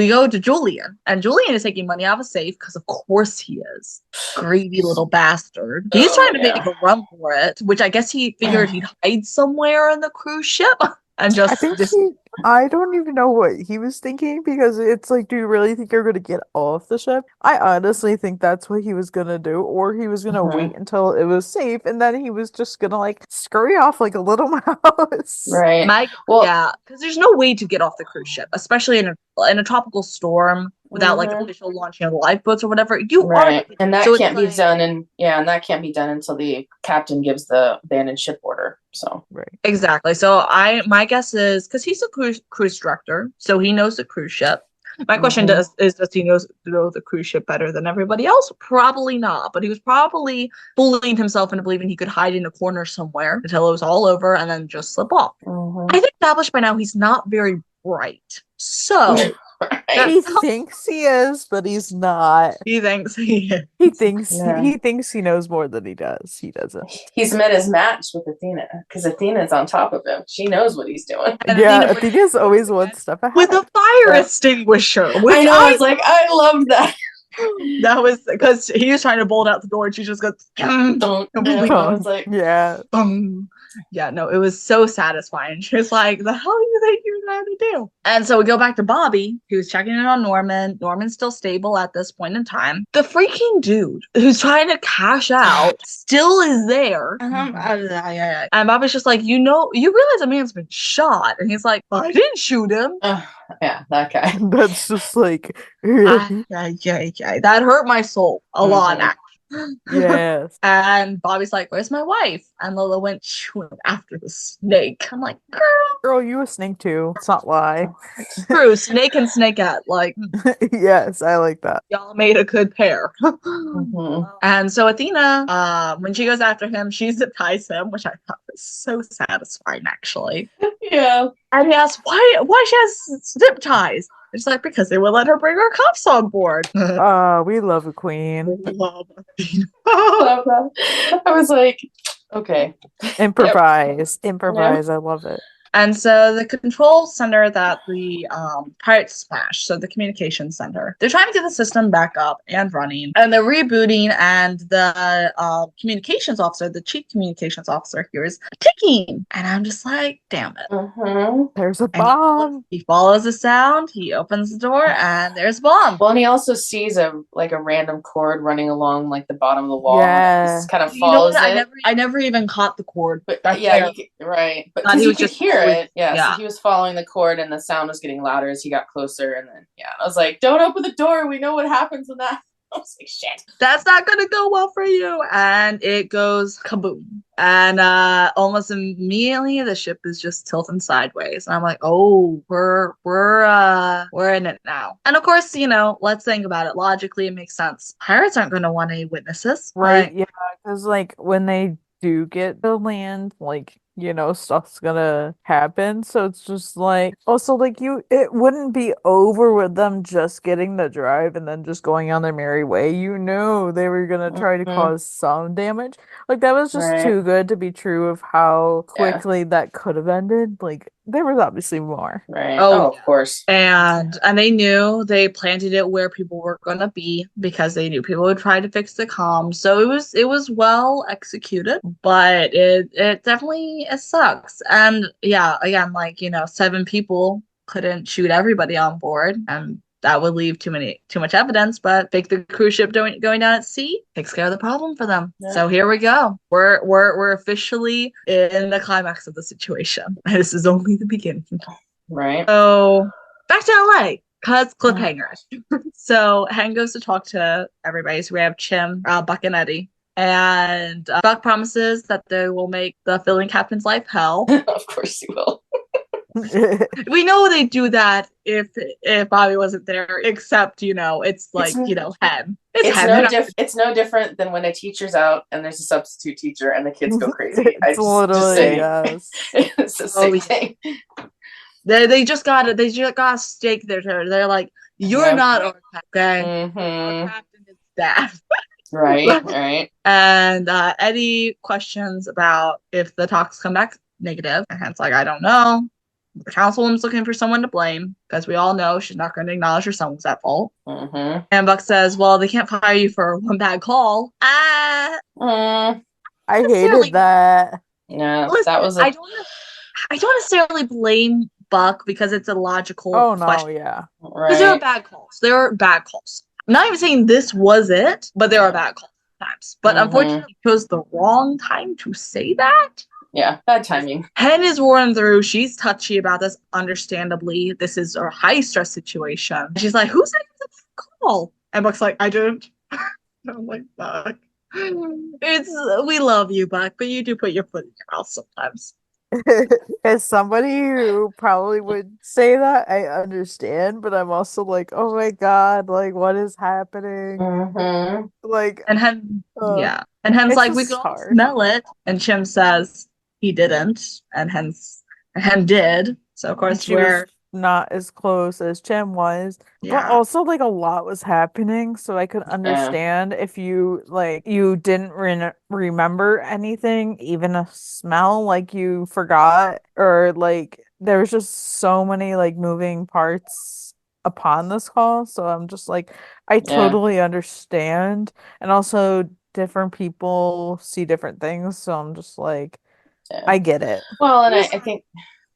Speaker 4: go to Julian, and Julian is taking money out of a safe because of course he is. Greedy little bastard. He's trying to make a run for it, which I guess he figured he'd hide somewhere in the cruise ship. And
Speaker 5: I don't even know what he was thinking, because it's like, do you really think you're going to get off the ship? I honestly think that's what he was going to do, or he was going to wait until it was safe, and then he was just going to scurry off like a little mouse.
Speaker 6: Right.
Speaker 4: Because there's no way to get off the cruise ship, especially in a tropical storm without official launching of the lifeboats or whatever.
Speaker 6: And that can't be done, and that can't be done until the captain gives the abandoned ship order. So
Speaker 4: exactly. So my guess is, because he's a cruise director, so he knows the cruise ship. My question does he know the cruise ship better than everybody else? Probably not, but he was probably fooling himself into believing he could hide in a corner somewhere until it was all over and then just slip off. I think established by now he's not very bright. So
Speaker 5: he thinks he is, but he's not.
Speaker 4: He thinks he is.
Speaker 5: He thinks he knows more than he does. He doesn't.
Speaker 6: He's met his match with Athena, because Athena's on top of him. She knows what he's doing.
Speaker 4: And
Speaker 5: Athena's always one step ahead.
Speaker 4: With a fire extinguisher.
Speaker 6: I know. I was like, I love that.
Speaker 4: That was because he was trying to bolt out the door, and she just goes,
Speaker 6: don't. I was like,
Speaker 4: yeah, no, it was so satisfying. She was like, the hell do you think you're going to do? And so we go back to Bobby, who's checking in on Norman. Norman's still stable at this point in time. The freaking dude who's trying to cash out still is there. And Bobby's just like, you realize a man's been shot. And he's like, I didn't shoot him.
Speaker 6: Yeah, that guy.
Speaker 5: That's just like...
Speaker 4: That hurt my soul a lot, actually.
Speaker 5: Yes.
Speaker 4: And Bobby's like, where's my wife? And Lola went after the snake. I'm like,
Speaker 5: girl, you a snake too. Let's not lie.
Speaker 4: True, snake and snakeette. Like,
Speaker 5: yes, I like that.
Speaker 4: Y'all made a good pair. And so Athena, when she goes after him, she zip ties him, which I thought was so satisfying, actually.
Speaker 6: Yeah.
Speaker 4: And he asks, why she has zip ties? It's like, because they would let her bring her cuffs on board.
Speaker 5: We love a queen.
Speaker 4: Love
Speaker 6: I was like, Okay.
Speaker 5: Improvise. I love it.
Speaker 4: And so the control center that the pirates smashed, so the communication center, they're trying to get the system back up and running, and they're rebooting. And the communications officer, the chief communications officer, here is ticking, and I'm just like, damn it!
Speaker 5: There's a bomb.
Speaker 4: He follows the sound. He opens the door, and there's a bomb.
Speaker 6: Well, and he also sees a random cord running along like the bottom of the wall.
Speaker 5: Yeah,
Speaker 6: and kind of follows it.
Speaker 4: I never even caught the cord.
Speaker 6: But yeah, right. But because he could just hear it. Yeah, so he was following the cord, and the sound was getting louder as he got closer. And then I was like, "Don't open the door. We know what happens when that." I was like, "Shit,
Speaker 4: that's not gonna go well for you." And it goes kaboom. And almost immediately the ship is just tilting sideways. And I'm like, oh, we're in it now. And of course, let's think about it. Logically, it makes sense. Pirates aren't gonna want any witnesses.
Speaker 5: Right, yeah, because like when they do get to land, like stuff's gonna happen. So it's just like also like it wouldn't be over with them just getting the drive and then just going on their merry way. They were gonna try to cause some damage. Like that was just too good to be true of how quickly that could have ended. Like there was obviously more.
Speaker 6: Right. Oh, of course.
Speaker 4: And they knew they planted it where people were gonna be because they knew people would try to fix the comms. So it was well executed, but it definitely it sucks. And yeah, again, 7 people couldn't shoot everybody on board, and that would leave too much evidence. But fake the cruise ship going down at sea takes care of the problem for them. Yeah. So here we go. We're officially in the climax of the situation. This is only the beginning.
Speaker 6: Right.
Speaker 4: So back to LA. Cause cliffhangers. So Hen goes to talk to everybody. So we have Chim, Buck, and Eddie. And Buck promises that they will make the filling captain's life hell.
Speaker 6: Of course he will.
Speaker 4: We know they do that if Bobby wasn't there, except it's like Hen.
Speaker 6: It's no different than when a teacher's out and there's a substitute teacher and the kids go crazy.
Speaker 5: It's literally yes.
Speaker 6: It's the same thing.
Speaker 4: They just got a stake there. They're like, you're not our captain. Okay? Our captain is staff.
Speaker 6: Right.
Speaker 4: And Eddie questions about if the talks come back negative, and Hen's like, I don't know. The councilwoman's looking for someone to blame because we all know she's not going to acknowledge her son was at fault. And Buck says, well, they can't fire you for one bad call.
Speaker 5: I hated that.
Speaker 6: Yeah, listen, that was
Speaker 4: I don't necessarily blame Buck because it's a logical question.
Speaker 5: Yeah.
Speaker 4: Right. Because there are bad calls. There are bad calls. I'm not even saying this was it, but there are bad calls sometimes. But unfortunately, it was the wrong time to say that.
Speaker 6: Yeah, bad timing.
Speaker 4: Hen is roaring through. She's touchy about this, understandably. This is a high-stress situation. She's like, who said it was a bad call? And Buck's like, I didn't. I'm like, Buck. We love you, Buck, but you do put your foot in your mouth sometimes.
Speaker 5: As somebody who probably would say that, I understand, but I'm also like, oh my god, like what is happening? Like,
Speaker 4: and Hen, and Hen's like, we can all smell it, and Chim says he didn't, and Hen did. So of course we're
Speaker 5: not as close as Chim was, but also like a lot was happening, so I could understand if you didn't remember anything, even a smell, like you forgot, or like there was just so many like moving parts upon this call. So I'm just like, I totally understand, and also different people see different things, so I'm just like, I get it.
Speaker 6: Well, and I think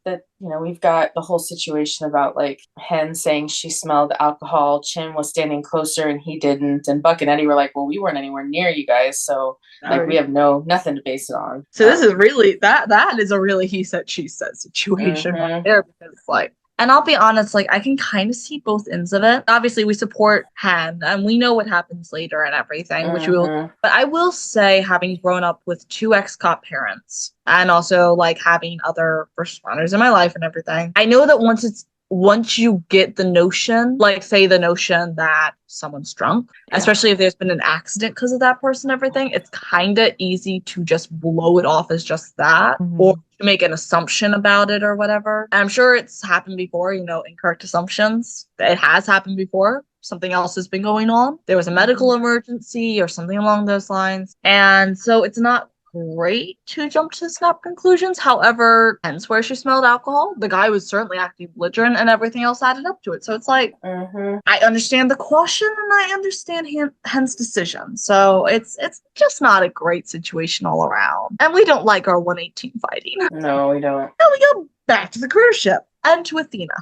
Speaker 6: that we've got the whole situation about like Hen saying she smelled alcohol, Chim was standing closer and he didn't, and Buck and Eddie were like, well, we weren't anywhere near you guys, so like we have nothing to base it on.
Speaker 4: So this is really that is a really he said she said situation right there, because like, and I'll be honest, like I can kind of see both ends of it. Obviously, we support Han, and we know what happens later and everything, which we will. But I will say, having grown up with 2 ex-cop parents, and also like having other first responders in my life and everything, I know that once you get the notion, like say the notion that someone's drunk, especially if there's been an accident because of that person, everything, it's kind of easy to just blow it off as just that, or to make an assumption about it or whatever. And I'm sure it's happened before, incorrect assumptions. It has happened before. Something else has been going on. There was a medical emergency or something along those lines. And so it's not great to jump to snap conclusions. However, hence where she smelled alcohol. The guy was certainly acting belligerent, and everything else added up to it. So it's like, I understand the caution, and I understand Hen's decision. So it's just not a great situation all around. And we don't like our 118 fighting.
Speaker 6: No, we don't.
Speaker 4: Now we go back to the cruise ship and to Athena.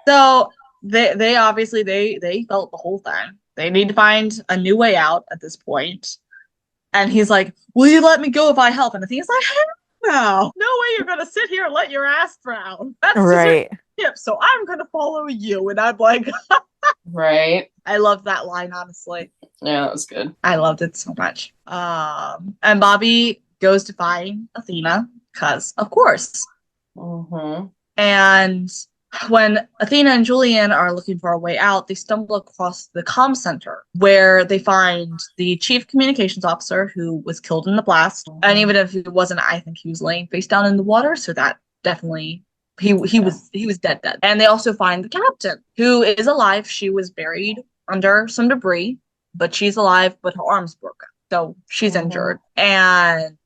Speaker 4: So they obviously they felt the whole thing. They need to find a new way out at this point. And he's like, will you let me go if I help? And Athena's like, hell no way you're gonna sit here and let your ass drown. That's
Speaker 5: right.
Speaker 4: Ship, so I'm gonna follow you. And I'm like,
Speaker 6: right.
Speaker 4: I love that line, honestly.
Speaker 6: Yeah, that was good.
Speaker 4: I loved it so much. And Bobby goes to find Athena because, of course. And when Athena and Julian are looking for a way out, they stumble across the comm center where they find the chief communications officer who was killed in the blast. And even if he wasn't, I think he was laying face down in the water. So that definitely he was dead. And they also find the captain who is alive. She was buried under some debris, but she's alive, but her arm's broken. So she's injured. And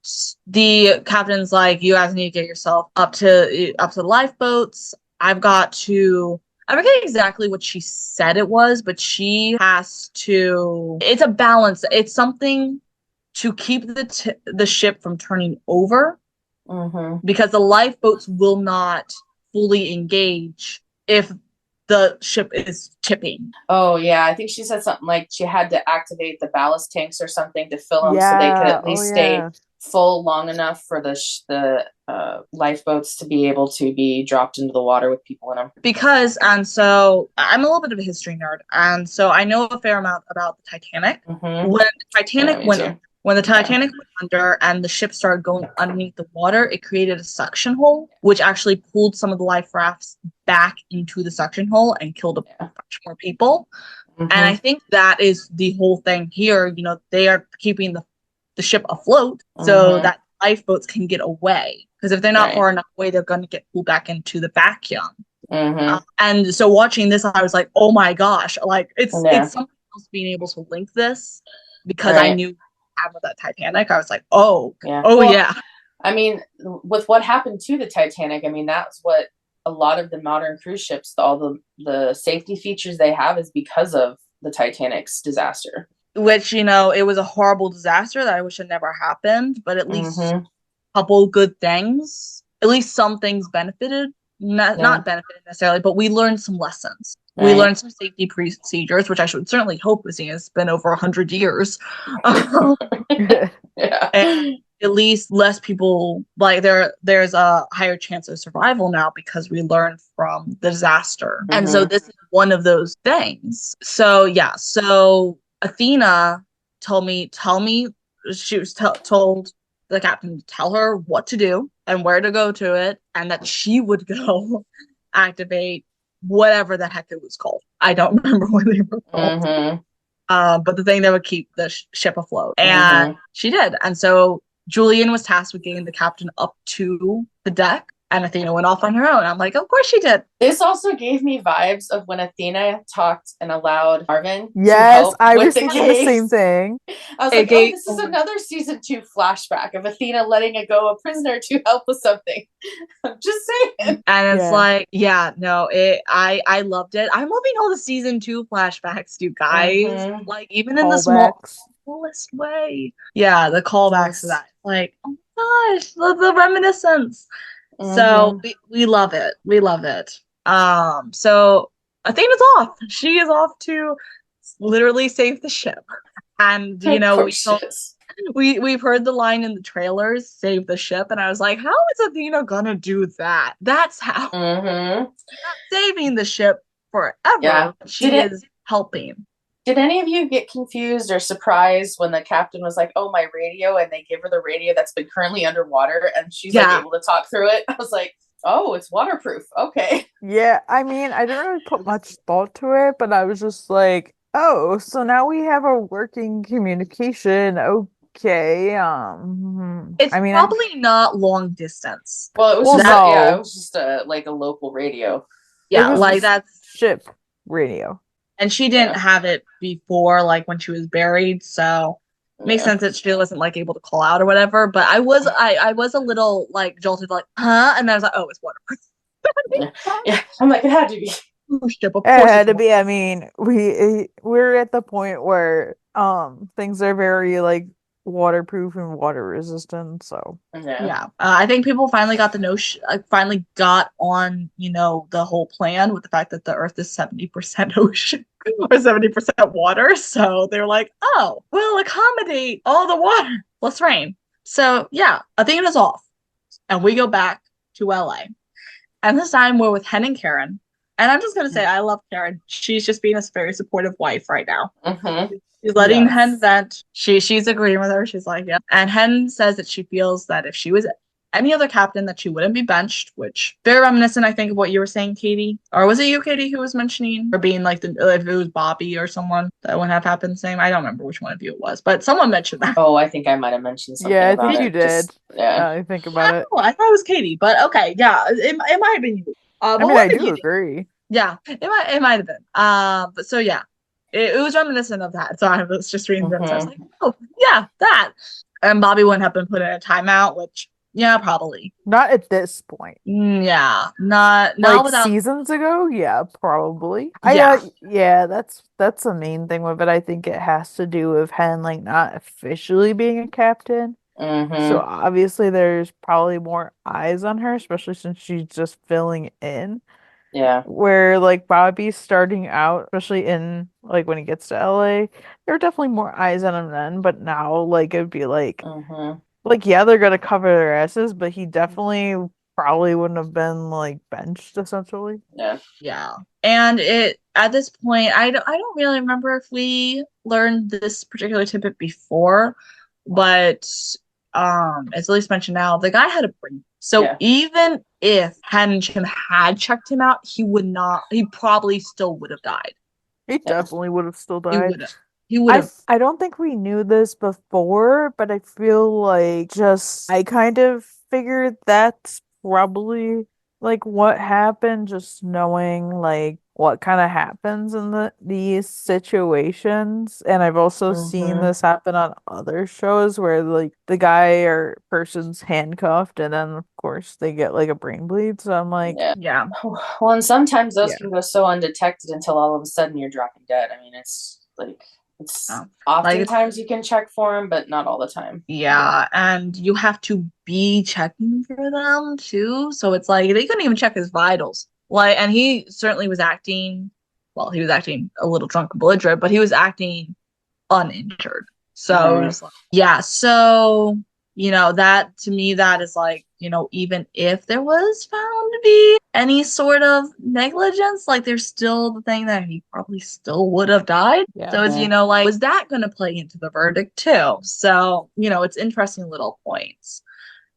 Speaker 4: the captain's like, you guys need to get yourself up to the lifeboats. I forget exactly what she said it was, but she has to, it's a balance. It's something to keep the ship from turning over because the lifeboats will not fully engage if the ship is tipping.
Speaker 6: Oh, yeah. I think she said something like she had to activate the ballast tanks or something to fill them so they could at least stay full long enough for the lifeboats to be able to be dropped into the water with people in them.
Speaker 4: And so I'm a little bit of a history nerd, and so I know a fair amount about the Titanic. When the Titanic went under and the ship started going underneath the water, it created a suction hole, which actually pulled some of the life rafts back into the suction hole and killed a bunch more people. And I think that is the whole thing here. You know, they are keeping the ship afloat so that lifeboats can get away. Because if they're not far enough away, they're going to get pulled back into the vacuum. And so watching this, I was like, oh my gosh, like it's something else being able to link this because I knew with that Titanic. I was like, yeah.
Speaker 6: I mean, with what happened to the Titanic, I mean, that's what a lot of the modern cruise ships, all the safety features they have is because of the Titanic's disaster.
Speaker 4: Which, you know, it was a horrible disaster that I wish had never happened, but at least a couple good things, at least some things benefited, not benefited necessarily, but we learned some lessons. We learned some safety procedures, which I should certainly hope, seeing it's been over 100 years. And at least less people, like there's a higher chance of survival now because we learned from the disaster. And so this is one of those things. So yeah, so Athena told me she was told the captain to tell her what to do and where to go to it, and that she would go activate whatever the heck it was called. I don't remember what they were called. But the thing that would keep the ship afloat. And she did. And so Julian was tasked with getting the captain up to the deck, and Athena went off on her own. I'm like, of course she did.
Speaker 6: This also gave me vibes of when Athena talked and allowed Marvin.
Speaker 5: Yes, I was thinking the same thing.
Speaker 6: I was like, this is another season 2 flashback of Athena letting a prisoner to help with something. I'm just saying.
Speaker 4: And it's like, I loved it. I'm loving all the season 2 flashbacks, you guys. Like, even in the smallest way. Yeah, the callbacks to that. Like, oh my gosh, the reminiscence. So we love it. We love it. So Athena's off. She is off to literally save the ship. And you know, we've heard the line in the trailers, save the ship, and I was like, how is Athena gonna do that? That's how. She's not saving the ship forever. Yeah. She is helping.
Speaker 6: Did any of you get confused or surprised when the captain was like, oh, my radio, and they give her the radio that's been currently underwater and she's like able to talk through it? I was like, oh, it's waterproof. Okay.
Speaker 5: Yeah, I mean, I didn't really put much thought to it, but I was just like, oh, so now we have a working communication. Okay.
Speaker 4: It's probably not long distance.
Speaker 6: Well, it was it was just a local radio.
Speaker 4: Yeah, like that's
Speaker 5: ship radio.
Speaker 4: And she didn't have it before, like when she was buried. So makes sense that she wasn't like able to call out or whatever. But I was a little like jolted, like, huh? And then I was like, oh, it's waterproof.
Speaker 6: Yeah, I'm like, it had to be.
Speaker 5: It had to be. I mean, we're at the point where things are very like waterproof and water resistant. So
Speaker 4: yeah, I think people finally got the notion, finally got on, the whole plan with the fact that the Earth is 70% ocean or 70% water. So they're like, oh, we'll accommodate all the water plus rain. So yeah, Athena's off, and we go back to LA, and this time we're with Hen and Karen. And I'm just gonna say, I love Karen. She's just being a very supportive wife right now. She's letting Hen vent. She's agreeing with her. She's like, yeah. And Hen says that she feels that if she was any other captain, that she wouldn't be benched, which very reminiscent, I think, of what you were saying, Katie. Or was it you, Katie, who was mentioning, or being like, if it was Bobby or someone, that wouldn't have happened the same? I don't remember which one of you it was, but someone mentioned that.
Speaker 6: Oh, I think I might have mentioned something.
Speaker 5: Yeah, I
Speaker 6: about
Speaker 5: think
Speaker 6: it.
Speaker 5: you did. I think about it.
Speaker 4: I thought it was Katie, but okay, yeah, it might have been you.
Speaker 5: I mean, I do agree.
Speaker 4: Yeah, it might have been. But so yeah, it was reminiscent of that. So I was just reading them. So I was like, oh yeah, that. And Bobby wouldn't have been put in a timeout, which probably
Speaker 5: not at this point.
Speaker 4: Yeah, not
Speaker 5: like
Speaker 4: without
Speaker 5: seasons ago. Yeah, probably. That's the main thing with it. I think it has to do with Hen like not officially being a captain. So obviously there's probably more eyes on her, especially since she's just filling in.
Speaker 6: Yeah.
Speaker 5: Where like Bobby's starting out, especially in like when he gets to LA, there are definitely more eyes on him then, but now like it'd be like yeah, they're gonna cover their asses, but he definitely probably wouldn't have been like benched essentially.
Speaker 4: Yeah. And at this point, I don't really remember if we learned this particular tidbit before, but as Elise mentioned now, the guy had a brain. So even if Hen and Jim had checked him out, he probably still would have died.
Speaker 5: He definitely would have still died.
Speaker 4: He would have.
Speaker 5: I don't think we knew this before, but I feel like I kind of figured that's probably like what happened, just knowing like what kind of happens in these situations. And I've also seen this happen on other shows where like the guy or person's handcuffed and then of course they get like a brain bleed. So I'm like,
Speaker 4: yeah.
Speaker 6: Well, and sometimes those can go so undetected until all of a sudden you're dropping dead. I mean, it's like oftentimes you can check for them, but not all the time.
Speaker 4: Yeah, and you have to be checking for them too. So it's like they couldn't even check his vitals. Like, and he certainly was acting. Well, he was acting a little drunk and belligerent, but he was acting uninjured. So it was like, so that to me, that is like, even if there was found to be any sort of negligence, like there's still the thing that he probably still would have died. So it's, like, was that going to play into the verdict too? So, it's interesting little points.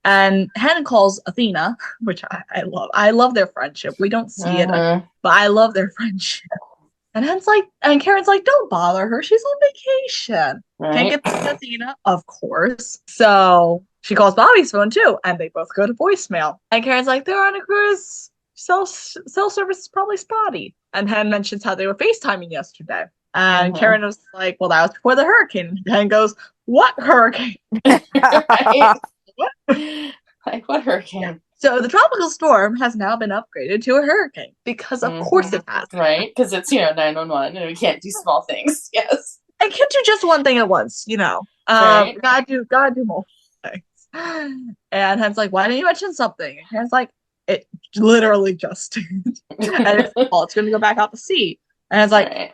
Speaker 4: And Hen calls Athena, which I love. I love their friendship. We don't see it, but I love their friendship. And Karen's like, don't bother her. She's on vacation. Can't get to Athena, of course. So she calls Bobby's phone too, and they both go to voicemail. And Karen's like, they're on a cruise. Cell service is probably spotty. And Hen mentions how they were FaceTiming yesterday. And Karen was like, well, that was before the hurricane. And Hen goes, what hurricane?
Speaker 6: Like, what hurricane?
Speaker 4: Yeah. So the tropical storm has now been upgraded to a hurricane because of course it has.
Speaker 6: Right, because it's 911 and we can't do small things. Yes.
Speaker 4: I can't do just one thing at once,
Speaker 6: Right.
Speaker 4: Gotta do multiple things. And Hen's like, why didn't you mention something? And Hen's like, it literally just did. And it's gonna go back out to sea. And it's like,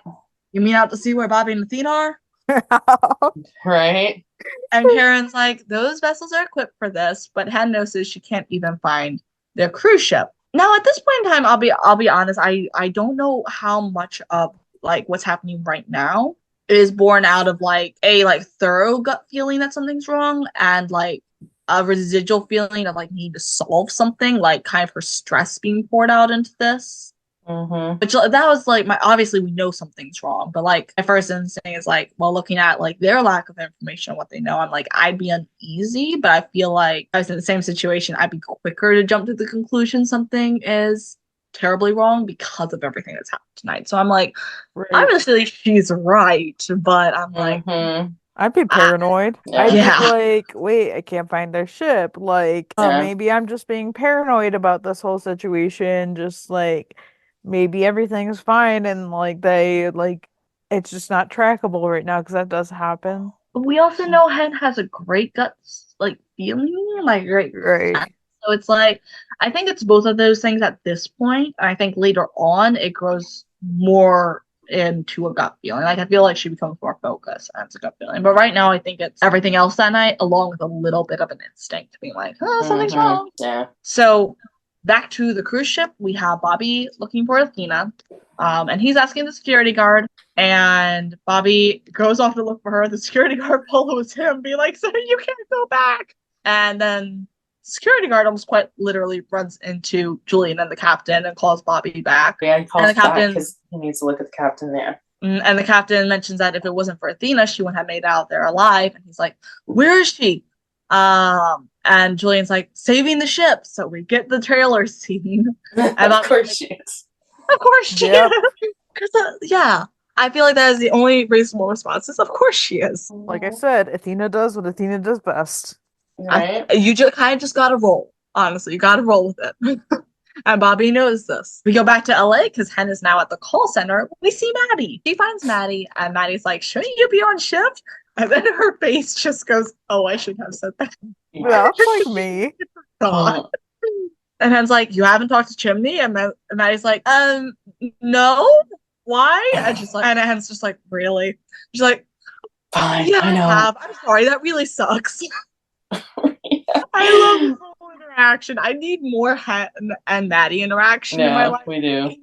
Speaker 4: you mean out to sea where Bobby and Athena are?
Speaker 6: Right.
Speaker 4: And Karen's like, those vessels are equipped for this, but Hen notices she can't even find their cruise ship. Now, at this point in time, I'll be honest, I don't know how much of like what's happening right now is born out of like a like thorough gut feeling that something's wrong and like a residual feeling of like need to solve something, like kind of her stress being poured out into this. Which that was like obviously we know something's wrong, but like my first instinct is like, well, looking at like their lack of information on what they know, I'm like, I'd be uneasy, but I feel like I was in the same situation, I'd be quicker to jump to the conclusion something is terribly wrong because of everything that's happened tonight. So I'm like, obviously she's right, but I'm like,
Speaker 5: I'd be paranoid. I'd
Speaker 4: Yeah.
Speaker 5: be like, wait, I can't find their ship. Like, maybe I'm just being paranoid about this whole situation. Just like, maybe everything's fine and like it's just not trackable right now because that does happen.
Speaker 4: We also know Hen has a great guts, like feeling, like great.
Speaker 5: Right.
Speaker 4: So it's like, I think it's both of those things at this point. I think later on it grows more into a gut feeling. Like I feel like she becomes more focused and it's a gut feeling. But right now I think it's everything else that night, along with a little bit of an instinct being like, oh, something's wrong.
Speaker 6: Yeah.
Speaker 4: So back to the cruise ship, we have Bobby looking for Athena. And he's asking the security guard, and Bobby goes off to look for her. The security guard follows him, be like, "Sir, you can't go back." And then security guard almost quite literally runs into Julian and the captain and calls Bobby back.
Speaker 6: Yeah, he calls
Speaker 4: and the captain
Speaker 6: because he needs to look at the captain there.
Speaker 4: And the captain mentions that if it wasn't for Athena, she wouldn't have made it out there alive. And he's like, "Where is she?" And Julian's like, "Saving the ship." So we get the trailer scene. And
Speaker 6: of course she is.
Speaker 4: Of course she is. Yeah. I feel like that is the only reasonable response is, of course she is.
Speaker 5: Like I said, Athena does what Athena does best.
Speaker 6: Right?
Speaker 4: You just kind of just gotta roll. Honestly, you gotta roll with it. And Bobby knows this. We go back to LA because Hen is now at the call center. We see Maddie. She finds Maddie, and Maddie's like, "Shouldn't you be on shift?" And then her face just goes, "Oh, I should have said that."
Speaker 5: Yeah, like me.
Speaker 4: God. And Hen's like, "You haven't talked to Chimney?" And Maddie's like, no. Why? And she's like, and Hen's just like, "Really?" She's like,
Speaker 6: "Fine,
Speaker 4: yeah,
Speaker 6: I know.
Speaker 4: I'm sorry, that really sucks."
Speaker 6: Yeah.
Speaker 4: I love this whole interaction. I need more Hen and Maddie interaction in my life.
Speaker 6: We do.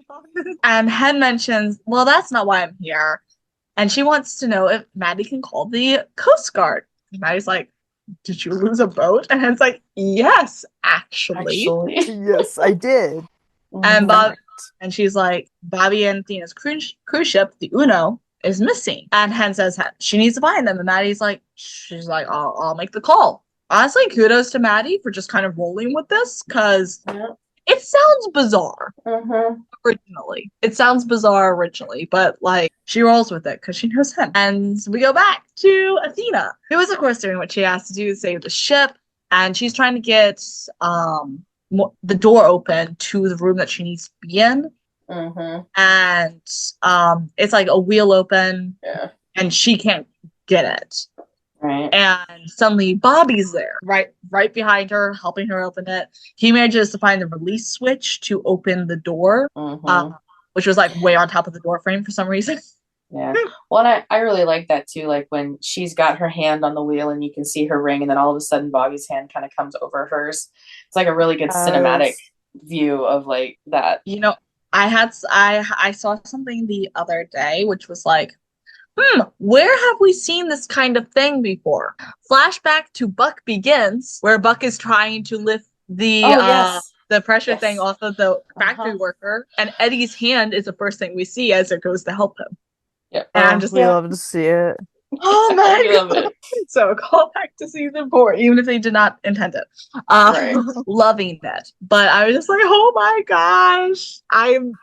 Speaker 4: And Hen mentions, "Well, that's not why I'm here." And she wants to know if Maddie can call the Coast Guard. And Maddie's like, "Did you lose a boat?" And Hen's like, "Yes, actually."
Speaker 5: Yes, I did.
Speaker 4: And she's like, "Bobby and Athena's cruise ship, the Uno, is missing." And Hen says she needs to find them. And Maddie's like, I'll make the call. Honestly, kudos to Maddie for just kind of rolling with this because it sounds bizarre originally. It sounds bizarre originally, but like she rolls with it because she knows Hen. And we go back to Athena, who is, of course, doing what she has to do to save the ship. And she's trying to get the door open to the room that she needs to be in. And it's like a wheel open, and she can't get it.
Speaker 6: Right.
Speaker 4: And suddenly Bobby's there, right behind her, helping her open it. He manages to find the release switch to open the door, which was like way on top of the door frame for some reason.
Speaker 6: Yeah. Well, and I really like that too. Like when she's got her hand on the wheel and you can see her ring, and then all of a sudden Bobby's hand kind of comes over hers. It's like a really good cinematic view of like that.
Speaker 4: You know, I saw something the other day, which was like, where have we seen this kind of thing before? Flashback to Buck Begins, where Buck is trying to lift the pressure thing off of the factory worker, and Eddie's hand is the first thing we see as it goes to help him.
Speaker 6: Yep.
Speaker 4: And I'm just
Speaker 5: love to see it.
Speaker 4: Oh my god! So call back to season 4, even if they did not intend it. Loving it, but I was just like, oh my gosh! I'm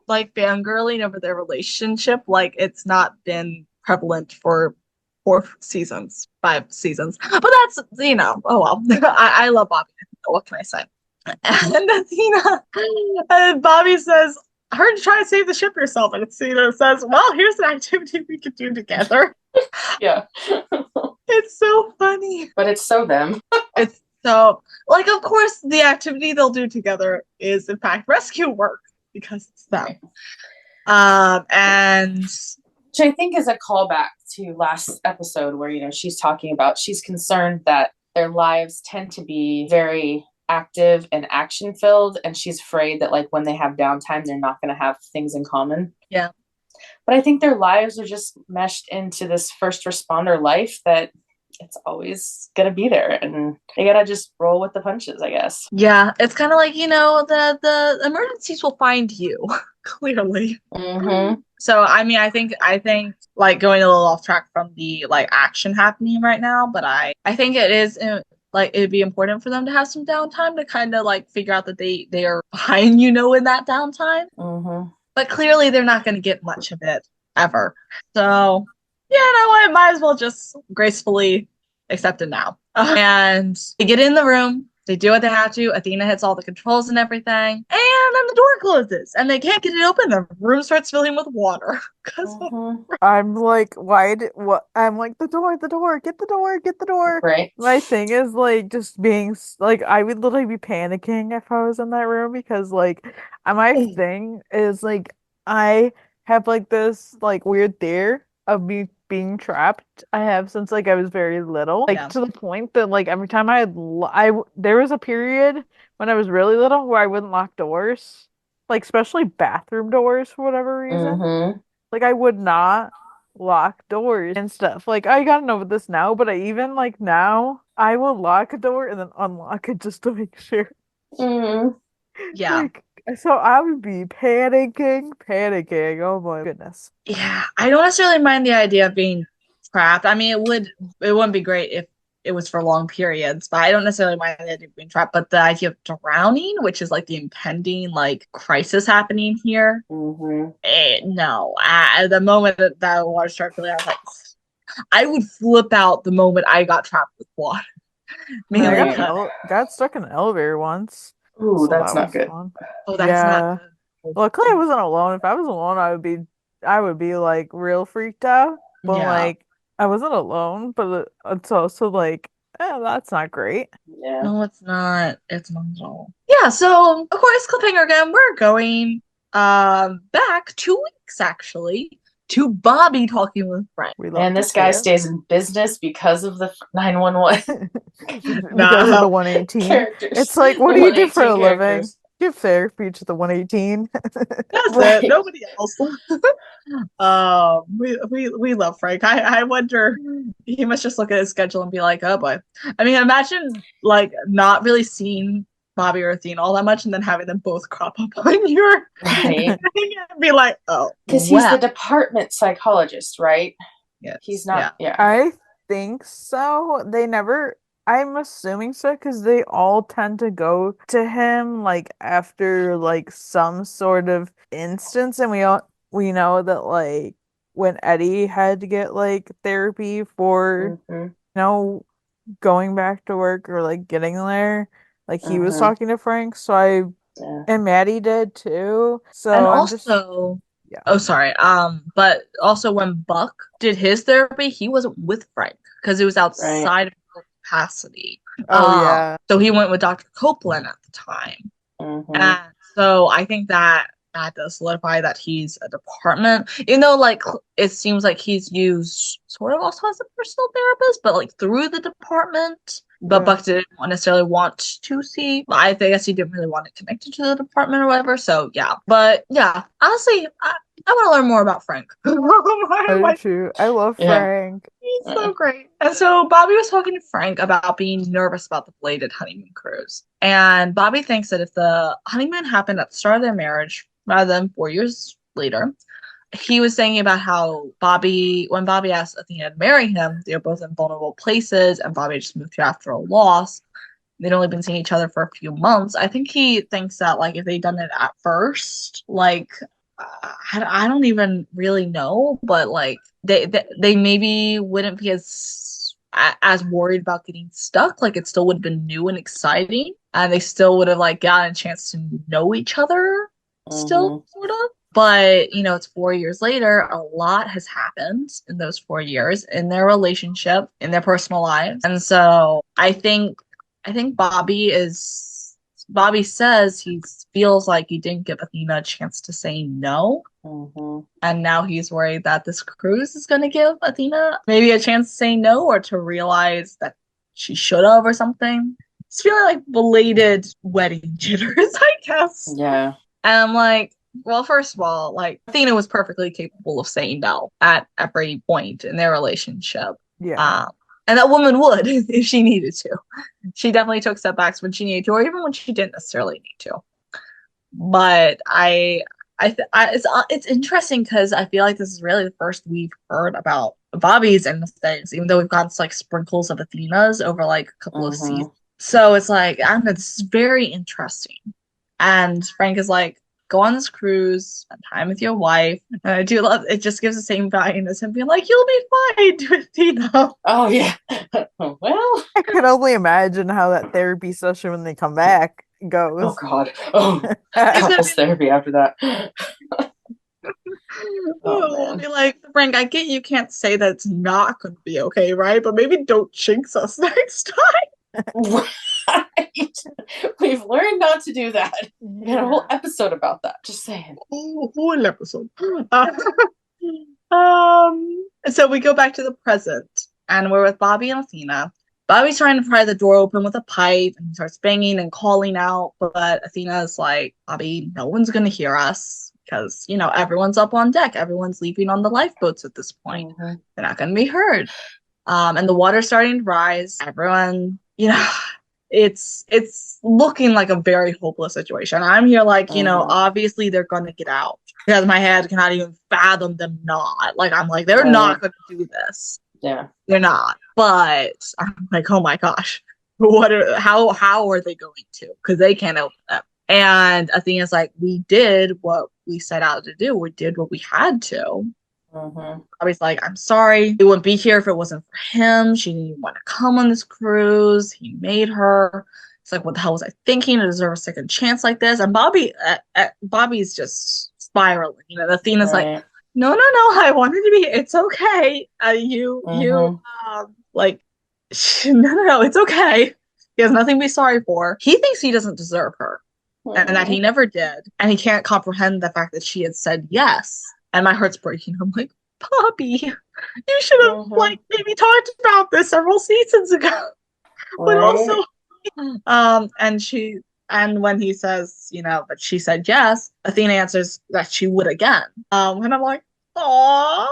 Speaker 4: like fangirling over their relationship. Like it's not been prevalent for 5 seasons. But that's oh well. I love Bobby. What can I say? And Athena, and Bobby says, "I heard you try to save the ship yourself." And Athena says, "Well, here's an activity we could do together."
Speaker 6: Yeah.
Speaker 4: It's so funny.
Speaker 6: But it's so them.
Speaker 4: It's so, like, of course, the activity they'll do together is, in fact, rescue work, because it's them. And
Speaker 6: which I think is a callback to last episode where, you know, she's talking about, she's concerned that their lives tend to be very active and action filled, and she's afraid that like when they have downtime they're not going to have things in common.
Speaker 4: Yeah.
Speaker 6: But I think their lives are just meshed into this first responder life that it's always gonna be there, and they gotta just roll with the punches, I guess.
Speaker 4: Yeah, it's kind of like, you know, the emergencies will find you. Clearly. So I mean, I think like going a little off track from the like action happening right now, but I think it is like it'd be important for them to have some downtime to kind of like figure out that they are fine, you know, in that downtime. But clearly they're not going to get much of it ever. So yeah, no, I might as well just gracefully accept it now. And they get in the room. They do what they have to. Athena hits all the controls and everything. And then the door closes. And they can't get it open. The room starts filling with water.
Speaker 5: I'm like, what? I'm like, the door, get the door, get the door.
Speaker 6: Right.
Speaker 5: My thing is like just being like, I would literally be panicking if I was in that room because like, my thing is like, I have like this like weird fear of me being trapped. I have since like I was very little, like to the point that like every time there was a period when I was really little where I wouldn't lock doors, like especially bathroom doors for whatever reason. Like I would not lock doors and stuff. Like I gotta know this now, but I even like now I will lock a door and then unlock it just to make sure.
Speaker 4: Yeah.
Speaker 5: Like, so I would be panicking. Oh my goodness.
Speaker 4: Yeah, I don't necessarily mind the idea of being trapped. I mean, it wouldn't be great if it was for long periods, but I don't necessarily mind the idea of being trapped. But the idea of drowning, which is like the impending like crisis happening here, no. The moment that the water started filling, I was like, I would flip out the moment I got trapped with water.
Speaker 5: I got stuck in an elevator once.
Speaker 6: Ooh, so that's not good.
Speaker 4: Fun. Oh, that's not good.
Speaker 5: Luckily, I wasn't alone. If I was alone, I would be like real freaked out. But like, I wasn't alone. But it's also like, that's not great.
Speaker 6: Yeah.
Speaker 4: No, it's not. It's not at all. Yeah. So of course, cliffhanger again. We're going back 2 weeks actually to Bobby talking with Frank.
Speaker 6: And this guy stays in business because of the 911.
Speaker 5: Because of the 118. Characters. It's like, what do you do for a living? Give therapy to the 118.
Speaker 4: That's it. Nobody else. We love Frank. I wonder, he must just look at his schedule and be like, oh boy. I mean, imagine like not really seeing Bobby or Athena all that much and then having them both crop up on your thing and be like, oh.
Speaker 6: Because he's the department psychologist, right?
Speaker 4: Yeah.
Speaker 6: He's not. Yeah.
Speaker 5: I think so. I'm assuming so because they all tend to go to him like after like some sort of instance, and we know that like when Eddie had to get like therapy for going back to work or like getting there, like he was talking to Frank. So and Maddie did too. So
Speaker 4: and also. Oh, sorry. But also when Buck did his therapy, he wasn't with Frank because it was outside of capacity. So he went with Dr. Copeland at the time. And so I think that does solidify that he's a department, even though like it seems like he's used sort of also as a personal therapist, but like through the department. But Buck didn't necessarily want to see. I guess he didn't really want it connected to the department or whatever. So yeah. But yeah, honestly, I want to learn more about Frank.
Speaker 5: I do too. I love Frank.
Speaker 4: He's so great. And so Bobby was talking to Frank about being nervous about the belated honeymoon cruise. And Bobby thinks that if the honeymoon happened at the start of their marriage rather than 4 years later, he was saying about how when Bobby asked Athena to marry him, they were both in vulnerable places, and Bobby just moved here after a loss. They'd only been seeing each other for a few months. I think he thinks that, like, if they'd done it at first, like, I don't even really know, but, like, they maybe wouldn't be as worried about getting stuck. Like, it still would have been new and exciting, and they still would have, like, gotten a chance to know each other still, sort of. But, you know, it's 4 years later. A lot has happened in those 4 years in their relationship, in their personal lives. And so I think Bobby says he feels like he didn't give Athena a chance to say no. And now he's worried that this cruise is going to give Athena maybe a chance to say no or to realize that she should have or something. It's feeling like belated wedding jitters, I guess.
Speaker 6: Yeah.
Speaker 4: And I'm like, well, first of all, like, Athena was perfectly capable of saying no at every point in their relationship.
Speaker 5: Yeah.
Speaker 4: And that woman would if she needed to. She definitely took setbacks when she needed to, or even when she didn't necessarily need to. But it's interesting because I feel like this is really the first we've heard about Bobby's end of things, even though we've gotten like sprinkles of Athena's over like a couple of seasons. So it's like, I don't know, this is very interesting. And Frank is like, go on this cruise, spend time with your wife. And I do love it, just gives the same value as him being like, you'll be fine with Athena.
Speaker 6: Oh yeah. Well,
Speaker 5: I can only imagine how that therapy session when they come back goes.
Speaker 6: Oh God. Oh, couples therapy after that.
Speaker 4: We'll be like, Frank, I get you can't say that it's not going to be okay, right? But maybe don't jinx us next time.
Speaker 6: Right. We've learned not to do that. We had a whole episode about that. Just saying.
Speaker 4: Whole episode. So we go back to the present, and we're with Bobby and Athena. Bobby's trying to pry the door open with a pipe, and he starts banging and calling out, but Athena's like, Bobby, no one's going to hear us, because, you know, everyone's up on deck. Everyone's leaving on the lifeboats at this point.
Speaker 6: Mm-hmm.
Speaker 4: They're not going to be heard. And the water's starting to rise. Everyone, you know, it's looking like a very hopeless situation. I'm here like, you know, obviously they're going to get out, because my head cannot even fathom them not. Like, I'm like, they're not going to do this.
Speaker 6: Yeah.
Speaker 4: They're not. But I'm like, oh my gosh, how are they going to? Because they can't open them. And Athena's like, we did what we set out to do. We did what we had to.
Speaker 6: Mm-hmm.
Speaker 4: Bobby's like, I'm sorry. We wouldn't be here if it wasn't for him. She didn't even want to come on this cruise. He made her. It's like, what the hell was I thinking? To deserve a second chance like this? And Bobby's just spiraling. You know, Athena's like, no, I wanted to be. It's okay. No, it's okay. He has nothing to be sorry for. He thinks he doesn't deserve her, and that he never did, and he can't comprehend the fact that she had said yes. And my heart's breaking. I'm like, Bobby, you should have like maybe talked about this several seasons ago. But also, and when he says, you know, but she said yes, Athena answers that she would again. And I'm like, aww.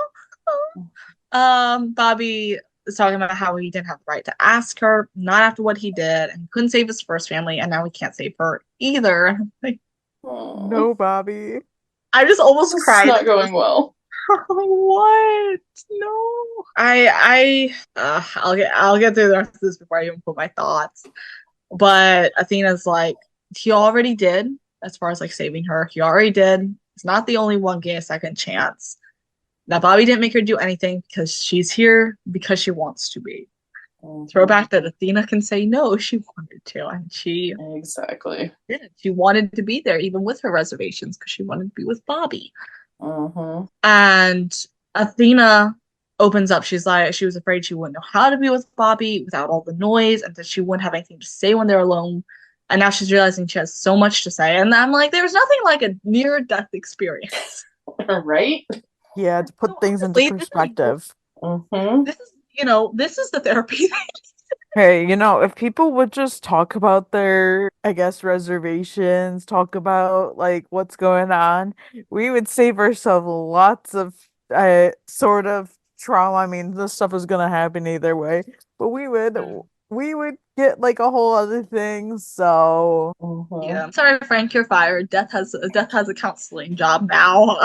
Speaker 4: Bobby is talking about how he didn't have the right to ask her, not after what he did, and he couldn't save his first family, and now he can't save her either. Like,
Speaker 5: no, Bobby.
Speaker 4: I just almost cried.
Speaker 6: It's not going well.
Speaker 4: What? No. I'll get through the rest of this before I even put my thoughts. But Athena's like, he already did, as far as like saving her. He already did. He's not the only one getting a second chance. Now, Bobby didn't make her do anything because she's here because she wants to be. Throwback that Athena can say no, she wanted to, and she
Speaker 6: exactly
Speaker 4: did. She wanted to be there, even with her reservations, because she wanted to be with Bobby.
Speaker 6: Mm-hmm.
Speaker 4: And Athena opens up. She's like, she was afraid she wouldn't know how to be with Bobby without all the noise, and that she wouldn't have anything to say when they're alone. And now she's realizing she has so much to say. And I'm like, there's nothing like a near-death experience,
Speaker 6: right?
Speaker 5: Yeah, to put things into perspective.
Speaker 4: This is the therapy.
Speaker 5: Hey, you know, if people would just talk about their, I guess, reservations, talk about like what's going on, we would save ourselves lots of sort of trauma. I mean, this stuff is gonna happen either way, but we would get like a whole other thing. So
Speaker 4: yeah, I'm sorry, Frank, you're fired. Death has a counseling job now.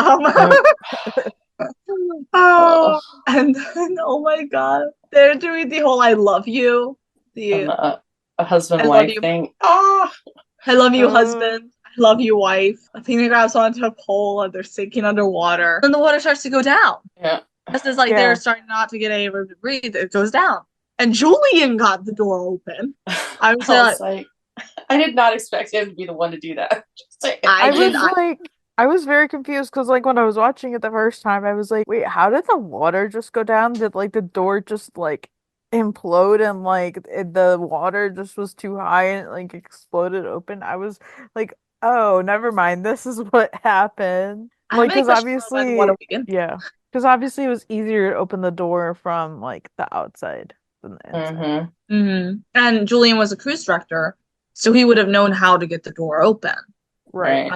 Speaker 4: And oh my god, they're doing the whole "I love you,"
Speaker 6: a husband-wife thing. I
Speaker 4: love you, husband. I love you, wife. Athena grabs onto a pole and they're sinking underwater. And the water starts to go down.
Speaker 6: Yeah.
Speaker 4: This is like they're starting not to get any room to breathe. It goes down. And Julian got the door open. I was like,
Speaker 6: I did not expect him to be the one to do that.
Speaker 5: I was very confused because like when I was watching it the first time, I was like, wait, how did the water just go down? Did like the door just like implode and like the water just was too high and it like exploded open? I was like, oh, never mind. This is what happened. Like, because obviously, because obviously it was easier to open the door from like the outside than the inside.
Speaker 4: And Julian was a cruise director, so he would have known how to get the door open.
Speaker 5: Right.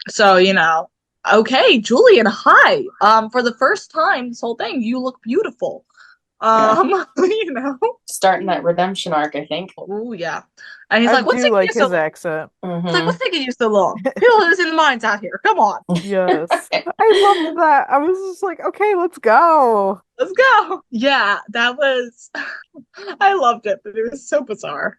Speaker 4: So, you know, okay, Julian, hi. For the first time this whole thing, you look beautiful. You know,
Speaker 6: starting that redemption arc, I think.
Speaker 4: Oh yeah, and he's like, "What's taking you so long?"
Speaker 5: accent?
Speaker 4: He's like, "What's taking you so long? People losing their minds out here. Come on."
Speaker 5: Yes, I loved that. I was just like, "Okay, let's go,
Speaker 4: let's go." Yeah, that was. I loved it, but it was so bizarre.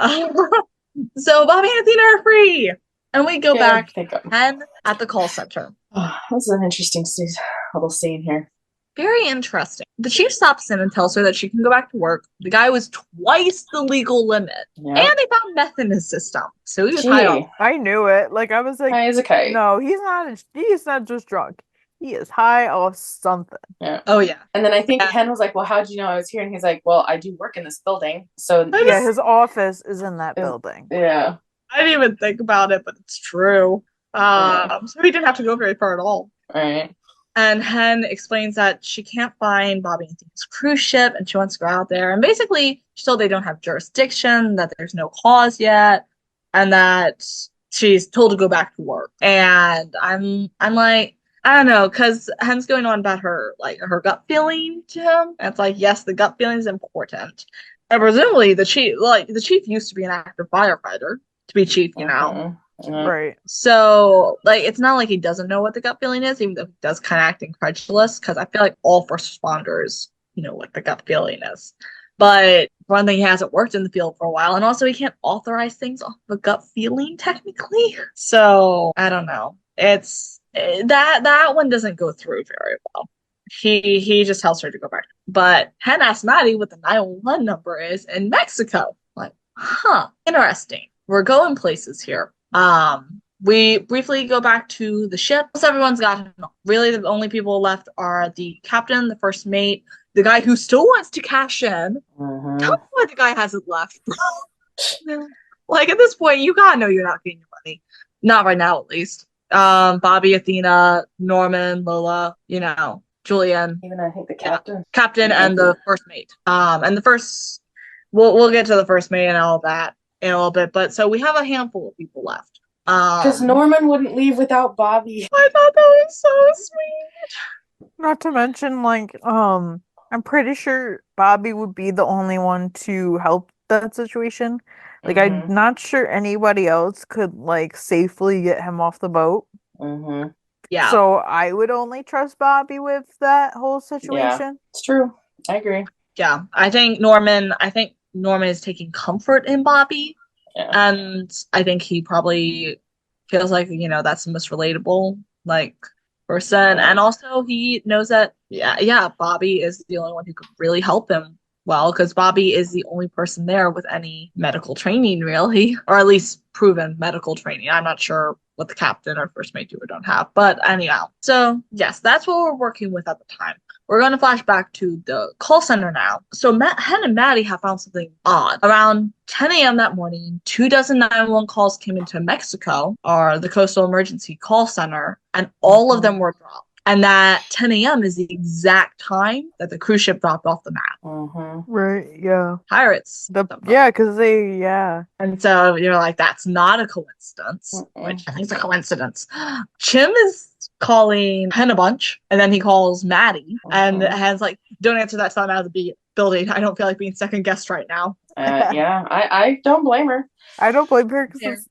Speaker 4: So Bobby and Athena are free. And we go back and at the call center.
Speaker 6: Oh, this is an interesting little scene here.
Speaker 4: Very interesting. The chief stops in and tells her that she can go back to work. The guy was twice the legal limit. Yep. And they found meth in his system. So he was high off.
Speaker 5: I knew it. Like, I was like,
Speaker 6: high as a kite.
Speaker 5: No, he's not just drunk. He is high off something.
Speaker 6: Yeah.
Speaker 4: Oh, yeah.
Speaker 6: And then I think Ken was like, well, how'd you know I was here? And he's like, well, I do work in this building. So
Speaker 5: yeah, his office is in that building.
Speaker 6: Yeah.
Speaker 4: I didn't even think about it, but it's true. So he didn't have to go very far at all.
Speaker 6: Right.
Speaker 4: And Hen explains that she can't find Bobby and Thea's cruise ship and she wants to go out there. And basically, she's told they don't have jurisdiction, that there's no cause yet, and that she's told to go back to work. And I'm like, I don't know, because Hen's going on about her gut feeling to him. And it's like, yes, the gut feeling is important. And presumably the chief used to be an active firefighter to be chief, you know.
Speaker 5: Right.
Speaker 4: So, like, it's not like he doesn't know what the gut feeling is, even though he does kind of act incredulous, because I feel like all first responders, you know, what the gut feeling is. But for one thing, he hasn't worked in the field for a while, and also he can't authorize things off of a gut feeling, technically. So, I don't know. It's that one doesn't go through very well. He just tells her to go back. But Hen asks Maddie what the 911 number is in Mexico. Like, interesting. We're going places here. We briefly go back to the ship. So everyone's gotten off. Really, the only people left are the captain, the first mate, the guy who still wants to cash in. Tell me why the guy hasn't left. Like, at this point, you gotta know you're not getting your money. Not right now, at least. Bobby, Athena, Norman, Lola, you know, Julian.
Speaker 6: Even I think the captain.
Speaker 4: Captain and the first mate. And the first, we'll get to the first mate and all that in a little bit, but so we have a handful of people left.
Speaker 6: Because Norman wouldn't leave without Bobby.
Speaker 4: I thought that was so sweet.
Speaker 5: Not to mention, like, I'm pretty sure Bobby would be the only one to help that situation. Like, I'm not sure anybody else could, like, safely get him off the boat.
Speaker 4: Yeah.
Speaker 5: So I would only trust Bobby with that whole situation.
Speaker 6: Yeah, it's true. I agree.
Speaker 4: Yeah, I think Norman is taking comfort in Bobby, and I think he probably feels like, you know, that's the most relatable, like, person, and also he knows that Bobby is the only one who could really help him well, because Bobby is the only person there with any medical training, really, or at least proven medical training. I'm not sure what the captain or first mate do or don't have, but anyhow. So yes, that's what we're working with at the time. We're going to flash back to the call center now. So Hen and Maddie have found something odd. Around 10 a.m. that morning, 24 911 calls came into Mexico, or the Coastal Emergency Call Center, and all of them were dropped. And that 10 a.m. is the exact time that the cruise ship dropped off the map.
Speaker 5: Right, yeah.
Speaker 4: Pirates.
Speaker 5: Because
Speaker 4: And so you're like, that's not a coincidence. Which I think is a coincidence. Chim is calling Hen a bunch, and then he calls Maddie, and Hen's like, don't answer that sound out of the building. I don't feel like being second guessed right now.
Speaker 6: I don't blame her.
Speaker 5: I don't blame her, because it's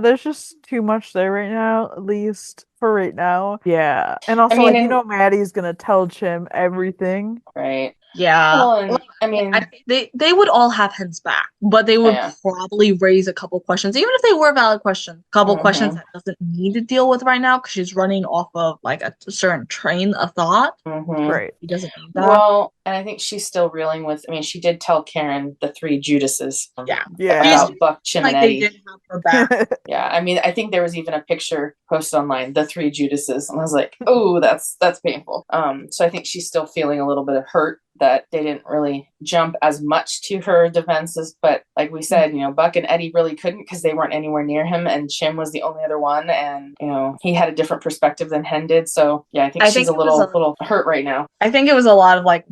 Speaker 5: there's just too much there right now, at least for right now. Yeah. And also, you know, Maddie's gonna tell Chim everything.
Speaker 6: Right.
Speaker 4: Yeah.
Speaker 6: Well, I mean,
Speaker 4: they would all have Hen's back, but they would probably raise a couple questions, even if they were valid questions. A couple questions that doesn't need to deal with right now because she's running off of like a certain train of thought.
Speaker 5: Right.
Speaker 4: He doesn't need that.
Speaker 6: Well, and I think she's still reeling with. I mean, she did tell Karen the three Judases.
Speaker 4: Yeah.
Speaker 6: About Buck, Chim, and Eddie.
Speaker 4: They didn't have her back.
Speaker 6: Yeah. I mean, I think there was even a picture posted online, the three Judases, and I was like, oh, that's painful. So I think she's still feeling a little bit of hurt that they didn't really jump as much to her defenses. But like we said, you know, Buck and Eddie really couldn't because they weren't anywhere near him, and Chim was the only other one, and you know, he had a different perspective than Hen did. So yeah, I think she's a little hurt right now.
Speaker 4: I think it was a lot of like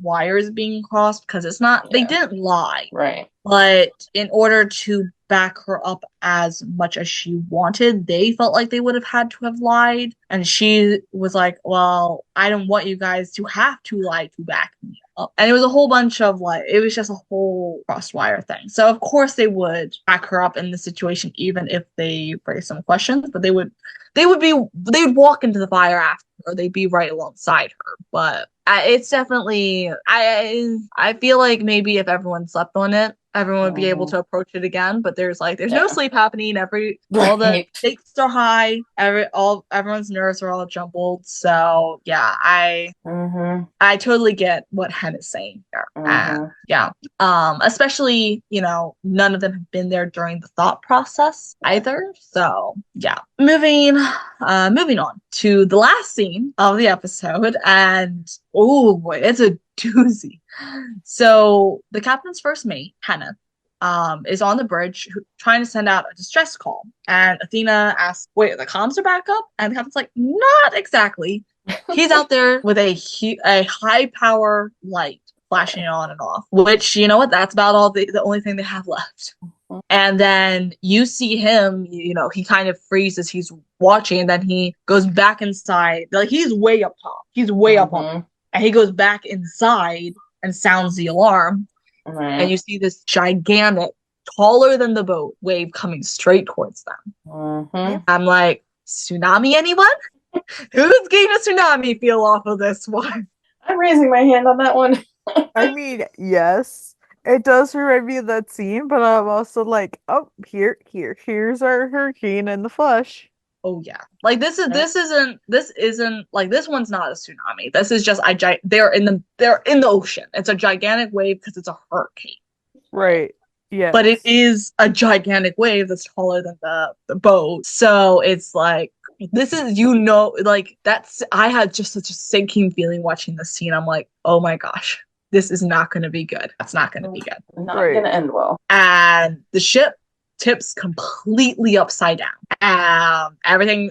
Speaker 4: wires being crossed, because it's not they didn't lie,
Speaker 6: right?
Speaker 4: But in order to back her up as much as she wanted, they felt like they would have had to have lied, and she was like, well, I don't want you guys to have to lie to back me up. And it was a whole bunch of it was just a whole crosswire thing. So of course they would back her up in the situation, even if they raised some questions, but they would walk into the fire after, or they'd be right alongside her. But it's definitely, I feel like maybe if everyone slept on it, everyone would be able to approach it again. But there's no sleep happening. All the stakes are high. Everyone's nerves are all jumbled. So yeah, I totally get what Hen is saying here. And yeah. Especially, none of them have been there during the thought process either. So yeah. Moving on to the last scene of the episode, and oh boy, it's a doozy. So the captain's first mate, Hannah, is on the bridge trying to send out a distress call. And Athena asks, wait, the comms are back up? And the captain's like, not exactly. He's out there with a high power light flashing on and off, which, you know what, that's about the only thing they have left. And then you see him, he kind of freezes, he's watching, and then he goes back inside. Like, he's way up top. He's way up on. And he goes back inside and sounds the alarm. And you see this gigantic, taller than the boat, wave coming straight towards them. I'm like, tsunami, anyone? Who's getting a tsunami feel off of this one?
Speaker 6: I'm raising my hand on that one.
Speaker 5: I mean, yes, it does remind me of that scene, but I'm also like, oh, here's our hurricane in the flesh.
Speaker 4: Oh yeah, like this isn't like, this one's not a tsunami. This is just they're in the ocean. It's a gigantic wave because it's a hurricane.
Speaker 5: Right. Yeah.
Speaker 4: But it is a gigantic wave that's taller than the boat. So it's like, this is, like, I had just such a sinking feeling watching this scene. I'm like, oh my gosh, this is not going to be good. That's not going to be good.
Speaker 6: Not going to end well.
Speaker 4: And the ship tips completely upside down.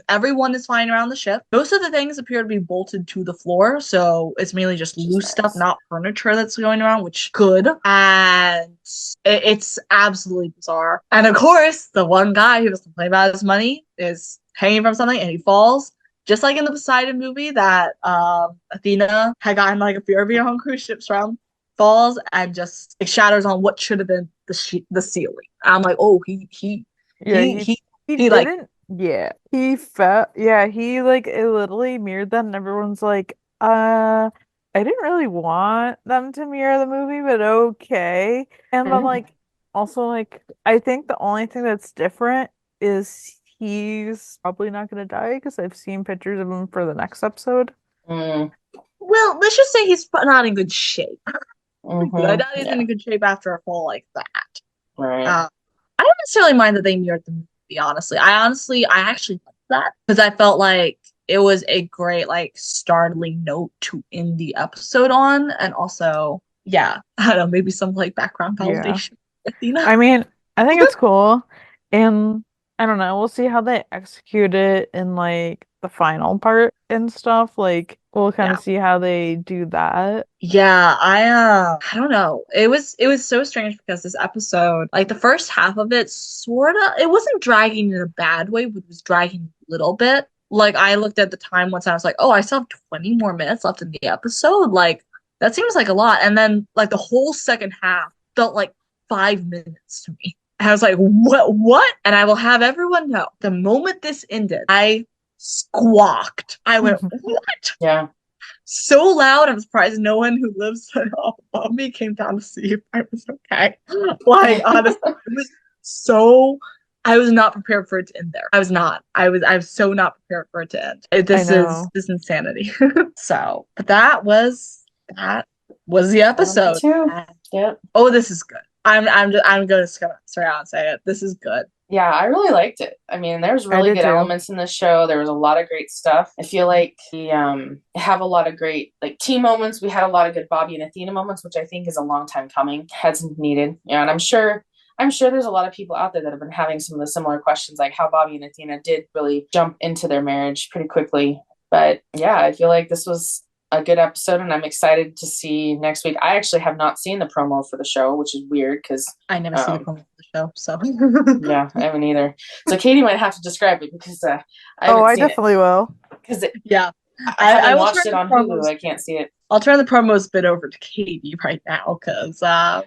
Speaker 4: Everyone is flying around the ship. Most of the things appear to be bolted to the floor, so it's mainly just loose stuff, not furniture that's going around, which good. And it's absolutely bizarre. And of course, the one guy who doesn't play about his money is hanging from something, and he falls. Just like in the Poseidon movie that Athena had gotten like a fear of being on cruise ships from, falls and just shatters on what should have been the ceiling. I'm like, oh, he like,
Speaker 5: yeah, he fell. Yeah, he like, it literally mirrored that, and everyone's like, I didn't really want them to mirror the movie, but okay. And I'm like, also, like, I think the only thing that's different is he's probably not gonna die, because I've seen pictures of him for the next episode.
Speaker 4: Well, let's just say he's not in good shape. I doubt he's in good shape after a fall like that.
Speaker 6: Right.
Speaker 4: I don't necessarily mind that they mirrored the movie, honestly. I actually like that, because I felt like it was a great, like, startling note to end the episode on. And also, yeah, I don't know, maybe some like background validation.
Speaker 5: Yeah. I mean, I think it's cool. And I don't know, we'll see how they execute it in like the final part and stuff. Like, we'll kind of see how they do that.
Speaker 4: Yeah, I don't know. It was so strange, because this episode, like, the first half of it it wasn't dragging in a bad way, but it was dragging a little bit. Like, I looked at the time once and I was like, oh, I still have 20 more minutes left in the episode. Like, that seems like a lot. And then, like, the whole second half felt like 5 minutes to me. And I was like, what? And I will have everyone know, the moment this ended, I squawked. I went, what?
Speaker 6: Yeah.
Speaker 4: So loud. I'm surprised no one who lives above me came down to see if I was okay. Like, honestly, I was not prepared for it to end there. I was not. I was so not prepared for it to end. This is insanity. So, but that was the episode.
Speaker 6: Yep.
Speaker 4: Oh, this is good. I'm going to straight out and say it. This is good.
Speaker 6: Yeah, I really liked it. I mean, there's really good elements in the show. There was a lot of great stuff. I feel like we have a lot of great, like, team moments. We had a lot of good Bobby and Athena moments, which I think is a long time coming. Has needed. Yeah, and I'm sure there's a lot of people out there that have been having some of the similar questions, like how Bobby and Athena did really jump into their marriage pretty quickly. But yeah, I feel like this was a good episode, and I'm excited to see next week. I actually have not seen the promo for the show, which is weird because
Speaker 4: I never see the promo for the show. So
Speaker 6: yeah, I haven't either. So Katie might have to describe it, because
Speaker 5: I definitely will.
Speaker 6: Because
Speaker 4: I
Speaker 6: watched it on Hulu. I can't see it.
Speaker 4: I'll turn the promos bit over to Katie right now, because I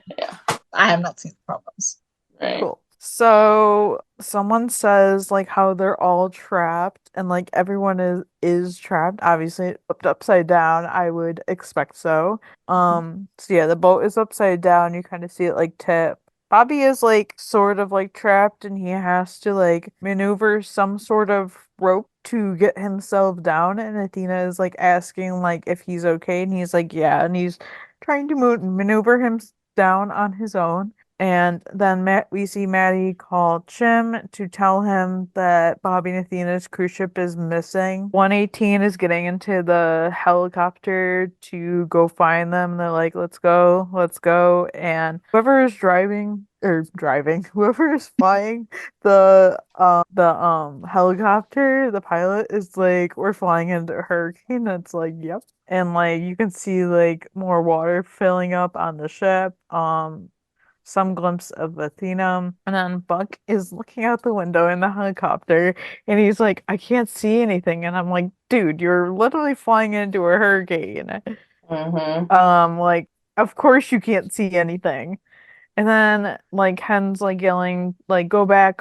Speaker 4: have not seen the promos.
Speaker 6: Right.
Speaker 5: Cool. So someone says like how they're all trapped, and like everyone is trapped. Obviously flipped upside down. I would expect so. So yeah, the boat is upside down. You kind of see it like tip, Bobby is like sort of like trapped and he has to like maneuver some sort of rope to get himself down, and Athena is like asking like if he's okay, and he's like yeah, and he's trying to maneuver him down on his own. And then we see Maddie call Chim to tell him that Bobby and Athena's cruise ship is missing. 118 is getting into the helicopter to go find them. And they're like, let's go, let's go. And whoever is whoever is flying the helicopter, the pilot is like, we're flying into a hurricane. It's like, yep. And like you can see like more water filling up on the ship. Some glimpse of Athena, and then Buck is looking out the window in the helicopter, and he's like, I can't see anything. And I'm like, dude, you're literally flying into a hurricane. Like, of course you can't see anything. And then like Hen's like yelling like go back,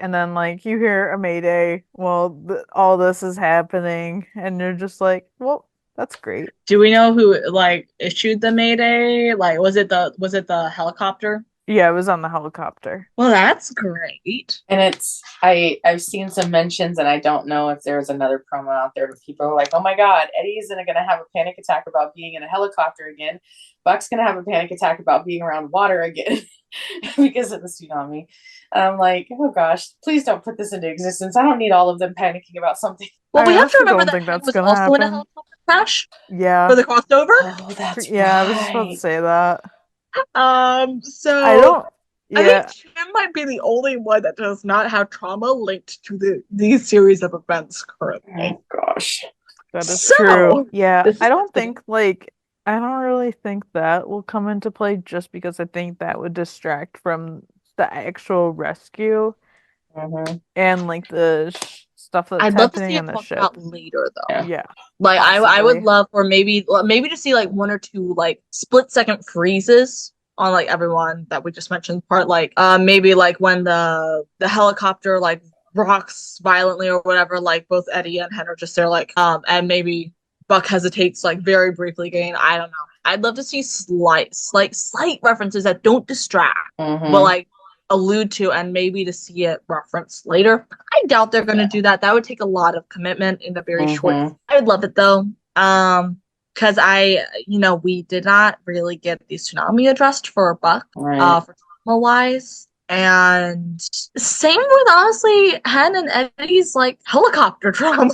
Speaker 5: and then like you hear a mayday while all this is happening, and you're just like, well, that's great.
Speaker 4: Do we know who like issued the mayday? Like was it the helicopter?
Speaker 5: Yeah, it was on the helicopter.
Speaker 4: Well, that's great.
Speaker 6: And I've seen some mentions, and I don't know if there's another promo out there, but people are like, oh my God, Eddie's gonna have a panic attack about being in a helicopter again. Buck's gonna have a panic attack about being around water again because of the tsunami. I'm like, oh gosh, please don't put this into existence. I don't need all of them panicking about something.
Speaker 4: Well, we have to remember that Hen was also in a helicopter crash.
Speaker 5: Yeah.
Speaker 4: For the crossover.
Speaker 6: Oh, that's
Speaker 5: yeah,
Speaker 6: right.
Speaker 5: I was just about to say that.
Speaker 4: So I think Chim might be the only one that does not have trauma linked to these series of events currently.
Speaker 6: Oh gosh.
Speaker 5: That is true. Yeah, I don't really think that will come into play, just because I think that would distract from the actual rescue and like the stuff that's happening on the ship.
Speaker 4: I'd love to see it later though.
Speaker 5: Yeah.
Speaker 4: Like I would love for maybe to see like one or two like split second freezes on like everyone that we just mentioned part, like maybe like when the helicopter like rocks violently or whatever, like both Eddie and Hen are just there like and maybe Buck hesitates like very briefly again. I don't know. I'd love to see slight references that don't distract but like allude to, and maybe to see it referenced later. I doubt they're going to do that. That would take a lot of commitment in a very short. I would love it though. Because we did not really get the tsunami addressed for Buck, for trauma wise, and same with honestly Hen and Eddie's like helicopter trauma.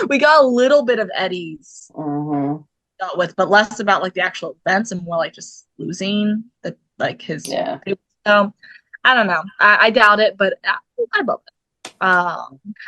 Speaker 4: We got a little bit of Eddie's dealt with, but less about like the actual events and more like just losing the like his.
Speaker 6: Yeah.
Speaker 4: So I don't know. I doubt it, but I love it.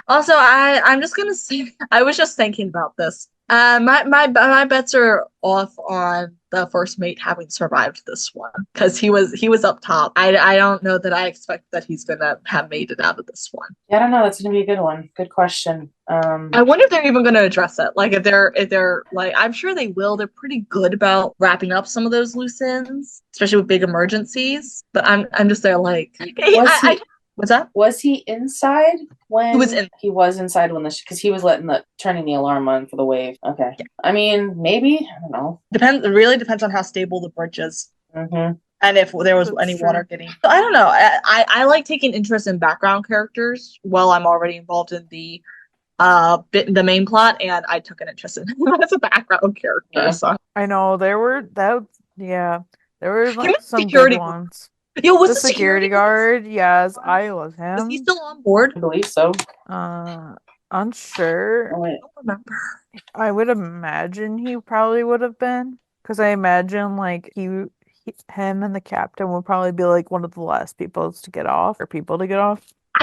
Speaker 4: Also, I'm just gonna say I was just thinking about this. My bets are off on the first mate having survived this one, because he was up top. I don't know that I expect that he's gonna have made it out of this one.
Speaker 6: Yeah, I don't know. That's gonna be a good one. Good question.
Speaker 4: I wonder if they're even gonna address it. Like if they're like, I'm sure they will. They're pretty good about wrapping up some of those loose ends, especially with big emergencies. But I'm just there like, what's that?
Speaker 6: Was he inside when he was inside when because he was turning the alarm on for the wave? Okay. Yeah. I mean, maybe, I don't know.
Speaker 4: It really depends on how stable the bridge is. And if there was any water getting. So I don't know. I like taking interest in background characters while I'm already involved in the main plot, and I took an interest in him as a background character.
Speaker 6: Yeah.
Speaker 4: So
Speaker 5: I know there were like some
Speaker 4: security
Speaker 5: good ones.
Speaker 4: Yo, was
Speaker 5: the security guard? Yes, I love him.
Speaker 4: Is he still on board?
Speaker 6: I believe so.
Speaker 5: Unsure.
Speaker 4: I don't remember.
Speaker 5: I would imagine he probably would have been, because I imagine like him and the captain would probably be like one of the last people to get off.
Speaker 4: I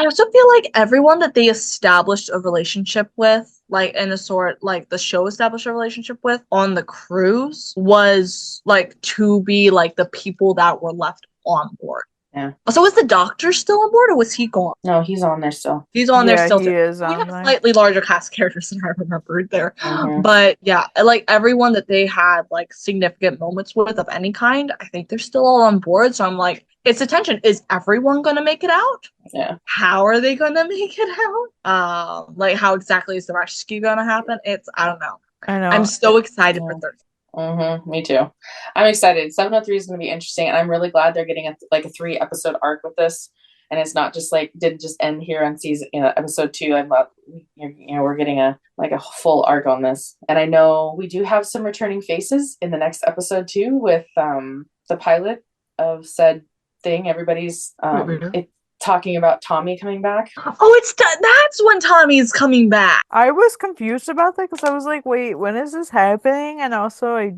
Speaker 4: also feel like everyone that they established a relationship with, like in a sort, like the show established a relationship with on the cruise, was like to be like the people that were left on board.
Speaker 6: Yeah.
Speaker 4: So was the doctor still on board, or was he gone?
Speaker 6: No, he's on there still.
Speaker 4: He's on there still.
Speaker 5: He is
Speaker 4: we
Speaker 5: on
Speaker 4: have
Speaker 5: there.
Speaker 4: Slightly larger cast characters than I remembered there. But yeah, like everyone that they had like significant moments with of any kind, I think they're still all on board. So I'm like, it's attention. Is everyone gonna make it out?
Speaker 6: Yeah.
Speaker 4: How are they gonna make it out? Like how exactly is the rescue gonna happen? I don't know.
Speaker 5: I know.
Speaker 4: I'm so excited for Thursday.
Speaker 6: Me too. I'm excited. 703 is going to be interesting, and I'm really glad they're getting a 3-episode arc with this, and it's not just like didn't just end here on season episode 2. I'm glad we're getting a full arc on this, and I know we do have some returning faces in the next episode too with the pilot of said thing. Everybody's talking about Tommy coming back.
Speaker 4: Oh, that's when Tommy's coming back.
Speaker 5: I was confused about that because I was like, wait, when is this happening? And also I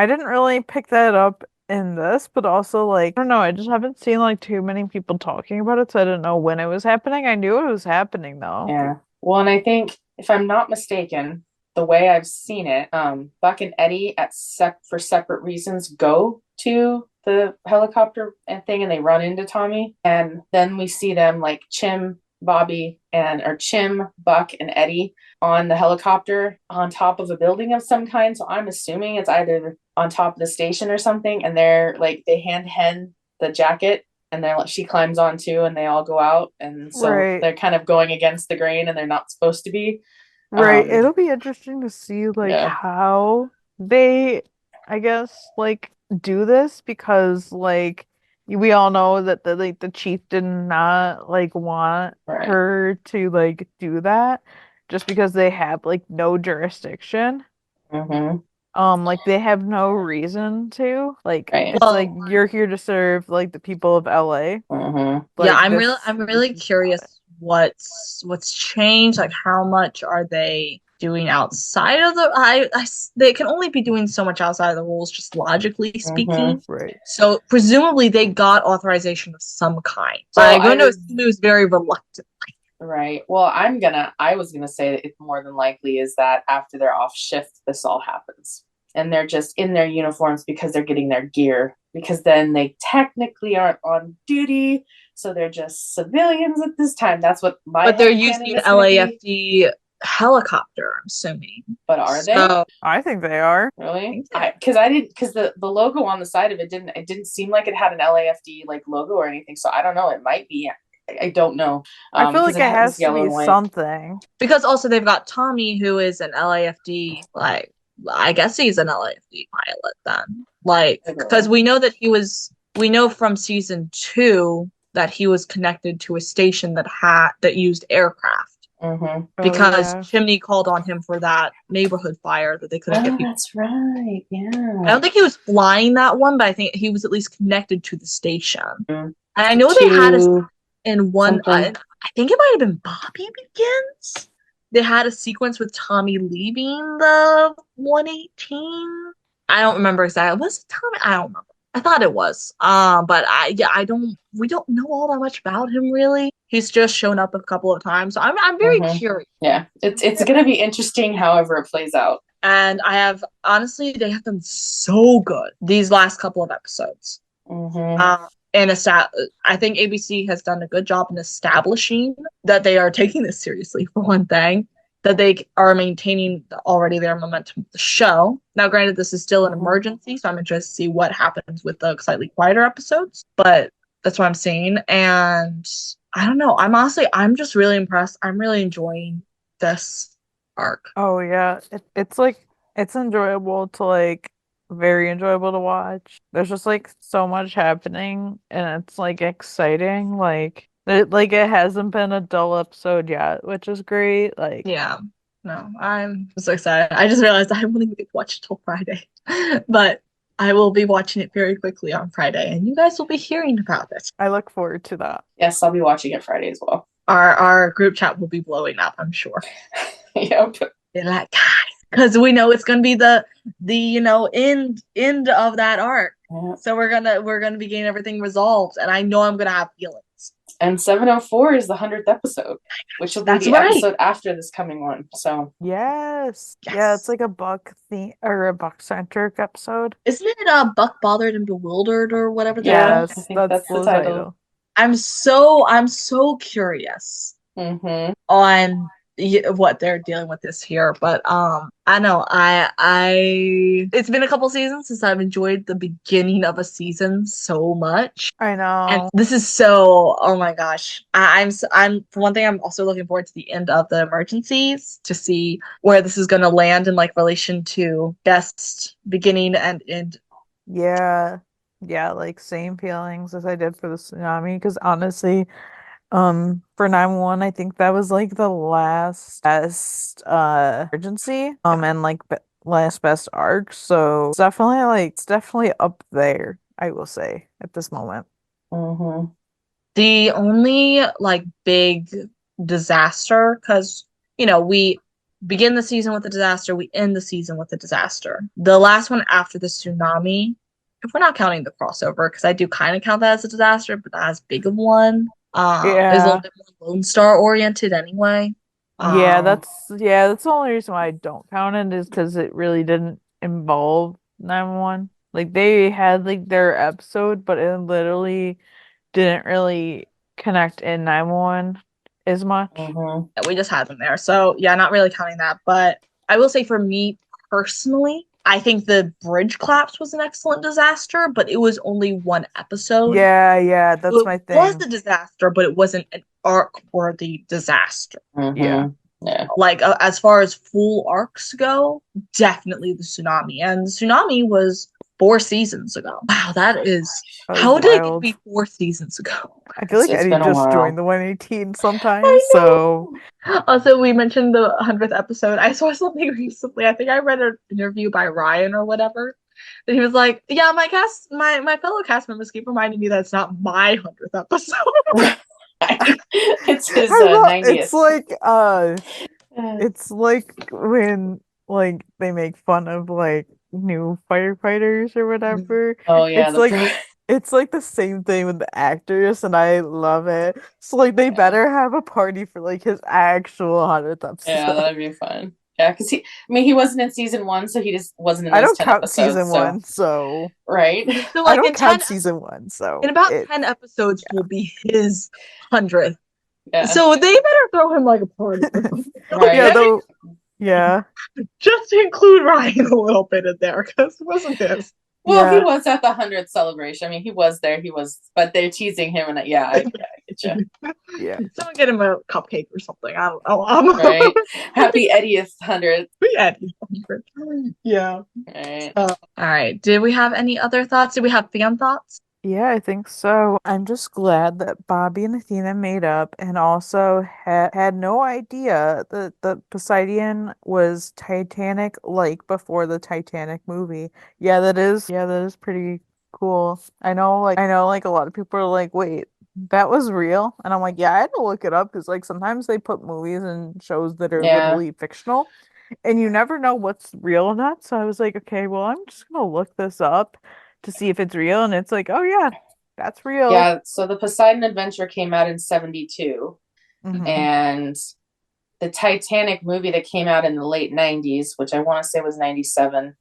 Speaker 5: didn't really pick that up in this, but also like, I don't know, I just haven't seen like too many people talking about it, so I didn't know when it was happening. I knew it was happening though.
Speaker 6: Yeah. Well, and I think if I'm not mistaken, the way I've seen it, Buck and Eddie for separate reasons go to the helicopter and thing, and they run into Tommy, and then we see them like Chim, Buck, and Eddie on the helicopter on top of a building of some kind. So I'm assuming it's either on top of the station or something, and they're like they hand Hen the jacket, and she climbs on too, and they all go out, and so they're kind of going against the grain, and they're not supposed to be.
Speaker 5: Right. It'll be interesting to see like how they, I guess, like do this, because like we all know that the chief did not like want her to like do that just because they have like no jurisdiction. Like they have no reason to like it's like you're here to serve like the people of LA.
Speaker 4: Like, yeah, I'm really curious what's changed, like how much are they doing outside of they can only be doing so much outside of the rules, just logically speaking.
Speaker 5: Right.
Speaker 4: So presumably they got authorization of some kind. So I'm going to assume it was very reluctant.
Speaker 6: Right. Well, I was gonna say that it more than likely is that after they're off shift, this all happens. And they're just in their uniforms because they're getting their gear, because then they technically aren't on duty. So they're just civilians at this time. That's what
Speaker 4: But they're using an LAFD helicopter, I'm assuming.
Speaker 6: But are they?
Speaker 5: I think they are.
Speaker 6: Really? Because the logo on the side of it didn't seem like it had an LAFD like logo or anything. So I don't know. It might be. I don't know.
Speaker 5: I feel like it has to be something.
Speaker 4: Because also they've got Tommy, who is an LAFD, like, I guess he's an LAFD pilot then. Like, because we know from season 2 that he was connected to a station that used aircraft. Because Chimney called on him for that neighborhood fire that they couldn't get people.
Speaker 6: That's right. Yeah.
Speaker 4: I don't think he was flying that one, but I think he was at least connected to the station. And I know they had in one, I think it might have been Bobby Begins. They had a sequence with Tommy leaving the 118. I don't remember exactly. Was it Tommy? I don't remember. I thought it was. But we don't know all that much about him really. He's just shown up a couple of times. So I'm very curious.
Speaker 6: Yeah. It's gonna be interesting however it plays out.
Speaker 4: And honestly, they have been so good these last couple of episodes. And I think ABC has done a good job in establishing that they are taking this seriously, for one thing, that they are maintaining already their momentum of the show. Now, granted, this is still an emergency, so I'm interested to see what happens with the slightly quieter episodes, but that's what I'm seeing. And I don't know. I'm just really impressed. I'm really enjoying this arc.
Speaker 5: Oh, yeah. It's enjoyable to like, very enjoyable to watch. There's just like so much happening and it's like exciting. Like it hasn't been a dull episode yet, which is great. Like,
Speaker 4: yeah, no, I'm so excited. I just realized I won't even get to watch it till Friday, but I will be watching it very quickly on Friday, and you guys will be hearing about it.
Speaker 5: I look forward to that.
Speaker 6: Yes, I'll be watching it Friday as well.
Speaker 4: Our group chat will be blowing up, I'm sure.
Speaker 6: Yep.
Speaker 4: They're like, guys, because we know it's gonna be the end of that arc. Yeah. So we're gonna be getting everything resolved, and I know I'm gonna have feelings.
Speaker 6: And 704 is the 100th episode, which will be the episode after this coming one. So
Speaker 5: yes, yeah, it's like a Buck theme or a Buck centric episode.
Speaker 4: Isn't it Buck Bothered and Bewildered or whatever?
Speaker 5: Yes, I think that's the title.
Speaker 4: I'm so curious on what they're dealing with this here, but I know I it's been a couple seasons since I've enjoyed the beginning of a season so much.
Speaker 5: I
Speaker 4: And
Speaker 5: know.
Speaker 4: this is so, oh my gosh. I'm for one thing, I'm also looking forward to the end of the emergencies to see where this is going to land in like relation to best beginning and end.
Speaker 5: Yeah. Yeah, like same feelings as I did for the tsunami. Because honestly, for 911, I think that was like the last best emergency. And like last best arc. So it's definitely up there, I will say, at this moment.
Speaker 6: Mm-hmm.
Speaker 4: The only like big disaster, because we begin the season with a disaster, we end the season with a disaster. The last one after the tsunami, if we're not counting the crossover, because I do kind of count that as a disaster, but not as big of one. Is a little
Speaker 5: Yeah.
Speaker 4: bit more Lone Star oriented anyway.
Speaker 5: Yeah,
Speaker 4: Um,
Speaker 5: that's the only reason why I don't count it is because it really didn't involve 911. Like they had like their episode, but it literally didn't really connect in 911 as much.
Speaker 6: Mm-hmm.
Speaker 4: we just had them there. So yeah, not really counting that. But I will say for me personally, I think the bridge collapse was an excellent disaster, but it was only one episode.
Speaker 5: Yeah, that's
Speaker 4: It
Speaker 5: my
Speaker 4: was
Speaker 5: thing.
Speaker 4: a disaster, but it wasn't an arc-worthy disaster.
Speaker 5: Yeah.
Speaker 6: Yeah.
Speaker 4: Like as far as full arcs go, definitely the tsunami. And the tsunami was 4 seasons ago. Wow, that is
Speaker 5: That was
Speaker 4: how did it
Speaker 5: wild.
Speaker 4: be 4 seasons ago?
Speaker 5: I feel like
Speaker 6: It's
Speaker 5: Eddie
Speaker 6: been a
Speaker 5: just
Speaker 6: while.
Speaker 5: joined the 118 sometimes,
Speaker 6: I
Speaker 5: so
Speaker 6: know.
Speaker 4: Also, we mentioned the 100th episode. I saw something recently. I think I read an interview by Ryan or whatever. That he was like, "Yeah, my fellow cast members keep reminding me that it's not my 100th episode."
Speaker 6: It's his
Speaker 5: I love
Speaker 6: 90th.
Speaker 5: it's like when like they make fun of like new firefighters or whatever.
Speaker 6: Oh yeah,
Speaker 5: It's like the same thing with the actors, and I love it. So like they better have a party for like his actual 100th
Speaker 6: yeah,
Speaker 5: episode.
Speaker 6: that'd be fun. Yeah, because he wasn't in season 1, so he just wasn't in
Speaker 5: I
Speaker 6: those
Speaker 5: don't
Speaker 6: 10
Speaker 5: count
Speaker 6: episodes.
Speaker 5: season
Speaker 6: So
Speaker 5: 1, so
Speaker 6: right.
Speaker 4: So,
Speaker 5: I
Speaker 4: like
Speaker 5: don't count season 1, so
Speaker 4: in about
Speaker 5: it
Speaker 4: 10 episodes will be his 100th.
Speaker 6: Yeah.
Speaker 4: So they better throw him like a party or something.
Speaker 6: Right.
Speaker 5: yeah, though yeah.
Speaker 4: Just to include Ryan a little bit in there because it wasn't his.
Speaker 6: Well, he
Speaker 5: Yeah.
Speaker 6: was at the 100th celebration. I mean, he was there. But they're teasing him, and I get you.
Speaker 5: Yeah.
Speaker 4: Someone get him a cupcake or something. I don't know.
Speaker 6: Right. Happy 80th 100th.
Speaker 4: Yeah.
Speaker 6: Right.
Speaker 4: All right. Did we have any other thoughts? Did we have fan thoughts?
Speaker 5: Yeah, I think so. I'm just glad that Bobby and Athena made up and also had no idea that the Poseidon was Titanic like before the Titanic movie. Yeah, that is pretty cool. I know like a lot of people are like, "Wait, that was real?" And I'm like, "Yeah, I had to look it up because like sometimes they put movies and shows that are
Speaker 6: Yeah.
Speaker 5: literally fictional and you never know what's real or not." So I was like, "Okay, well, I'm just gonna look this up to see if it's real," and it's like, oh yeah, that's real.
Speaker 6: Yeah. So the Poseidon Adventure came out in 72,
Speaker 5: Mhm.
Speaker 6: and the Titanic movie that came out in the late 90s, which I want to say was 97,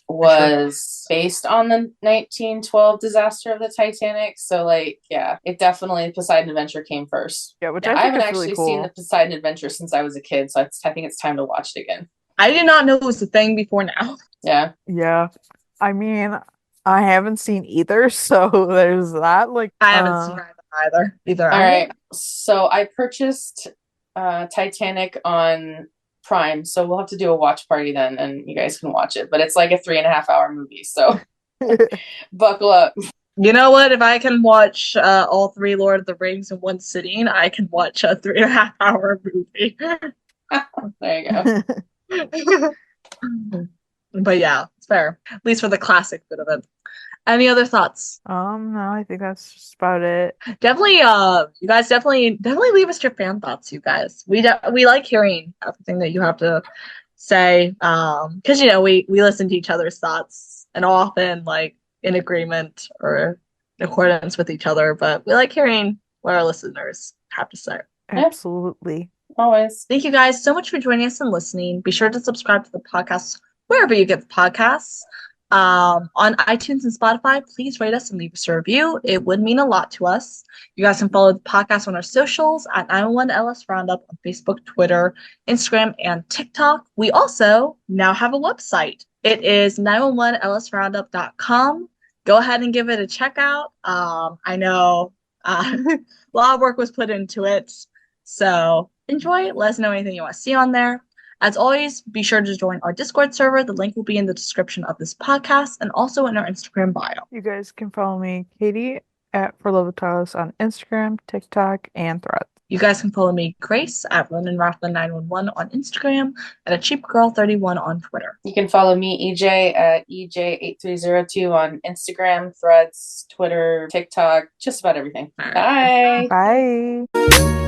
Speaker 6: was based on the 1912 disaster of the Titanic. So like, yeah, it definitely Poseidon Adventure came first.
Speaker 5: Yeah, which
Speaker 6: I
Speaker 5: I think
Speaker 6: haven't
Speaker 5: is
Speaker 6: actually
Speaker 5: really
Speaker 6: seen
Speaker 5: cool.
Speaker 6: the Poseidon Adventure since I was a kid, so I think it's time to watch it again.
Speaker 4: I did not know it was a thing before now.
Speaker 6: Yeah.
Speaker 5: Yeah. I mean, I haven't seen either, so there's that. Like,
Speaker 4: I haven't seen either.
Speaker 6: All right. So I purchased Titanic on Prime, so we'll have to do a watch party then, and you guys can watch it. But it's like a 3.5-hour movie, so buckle up.
Speaker 4: You know what? If I can watch all 3 Lord of the Rings in one sitting, I can watch a 3.5-hour movie.
Speaker 6: There you go.
Speaker 4: But yeah, it's fair. At least for the classic bit of it. Any other thoughts?
Speaker 5: No, I think that's just about it.
Speaker 4: Definitely, you guys definitely leave us your fan thoughts, you guys. We like hearing everything that you have to say. Because we listen to each other's thoughts and often like in agreement or in accordance with each other, but we like hearing what our listeners have to say.
Speaker 5: Absolutely.
Speaker 6: Always.
Speaker 4: Thank you guys so much for joining us and listening. Be sure to subscribe to the podcast wherever you get the podcasts. On iTunes and Spotify, please rate us and leave us a review. It would mean a lot to us. You guys can follow the podcast on our socials at 911 LS Roundup on Facebook, Twitter, Instagram, and TikTok. We also now have a website. It is 911lsroundup.com. Go ahead and give it a check out. I know a lot of work was put into it. So enjoy it. Let us know anything you want to see on there. As always, be sure to join our Discord server. The link will be in the description of this podcast and also in our Instagram bio.
Speaker 5: You guys can follow me, Katie, at For Love of Talos on Instagram, TikTok, and Threads.
Speaker 4: You guys can follow me, Grace, at RonanRathman911 on Instagram and at CheapGirl31 on Twitter.
Speaker 6: You can follow me, EJ, at EJ8302 on Instagram, Threads, Twitter, TikTok, just about everything.
Speaker 4: Right.
Speaker 6: Bye.
Speaker 5: Bye.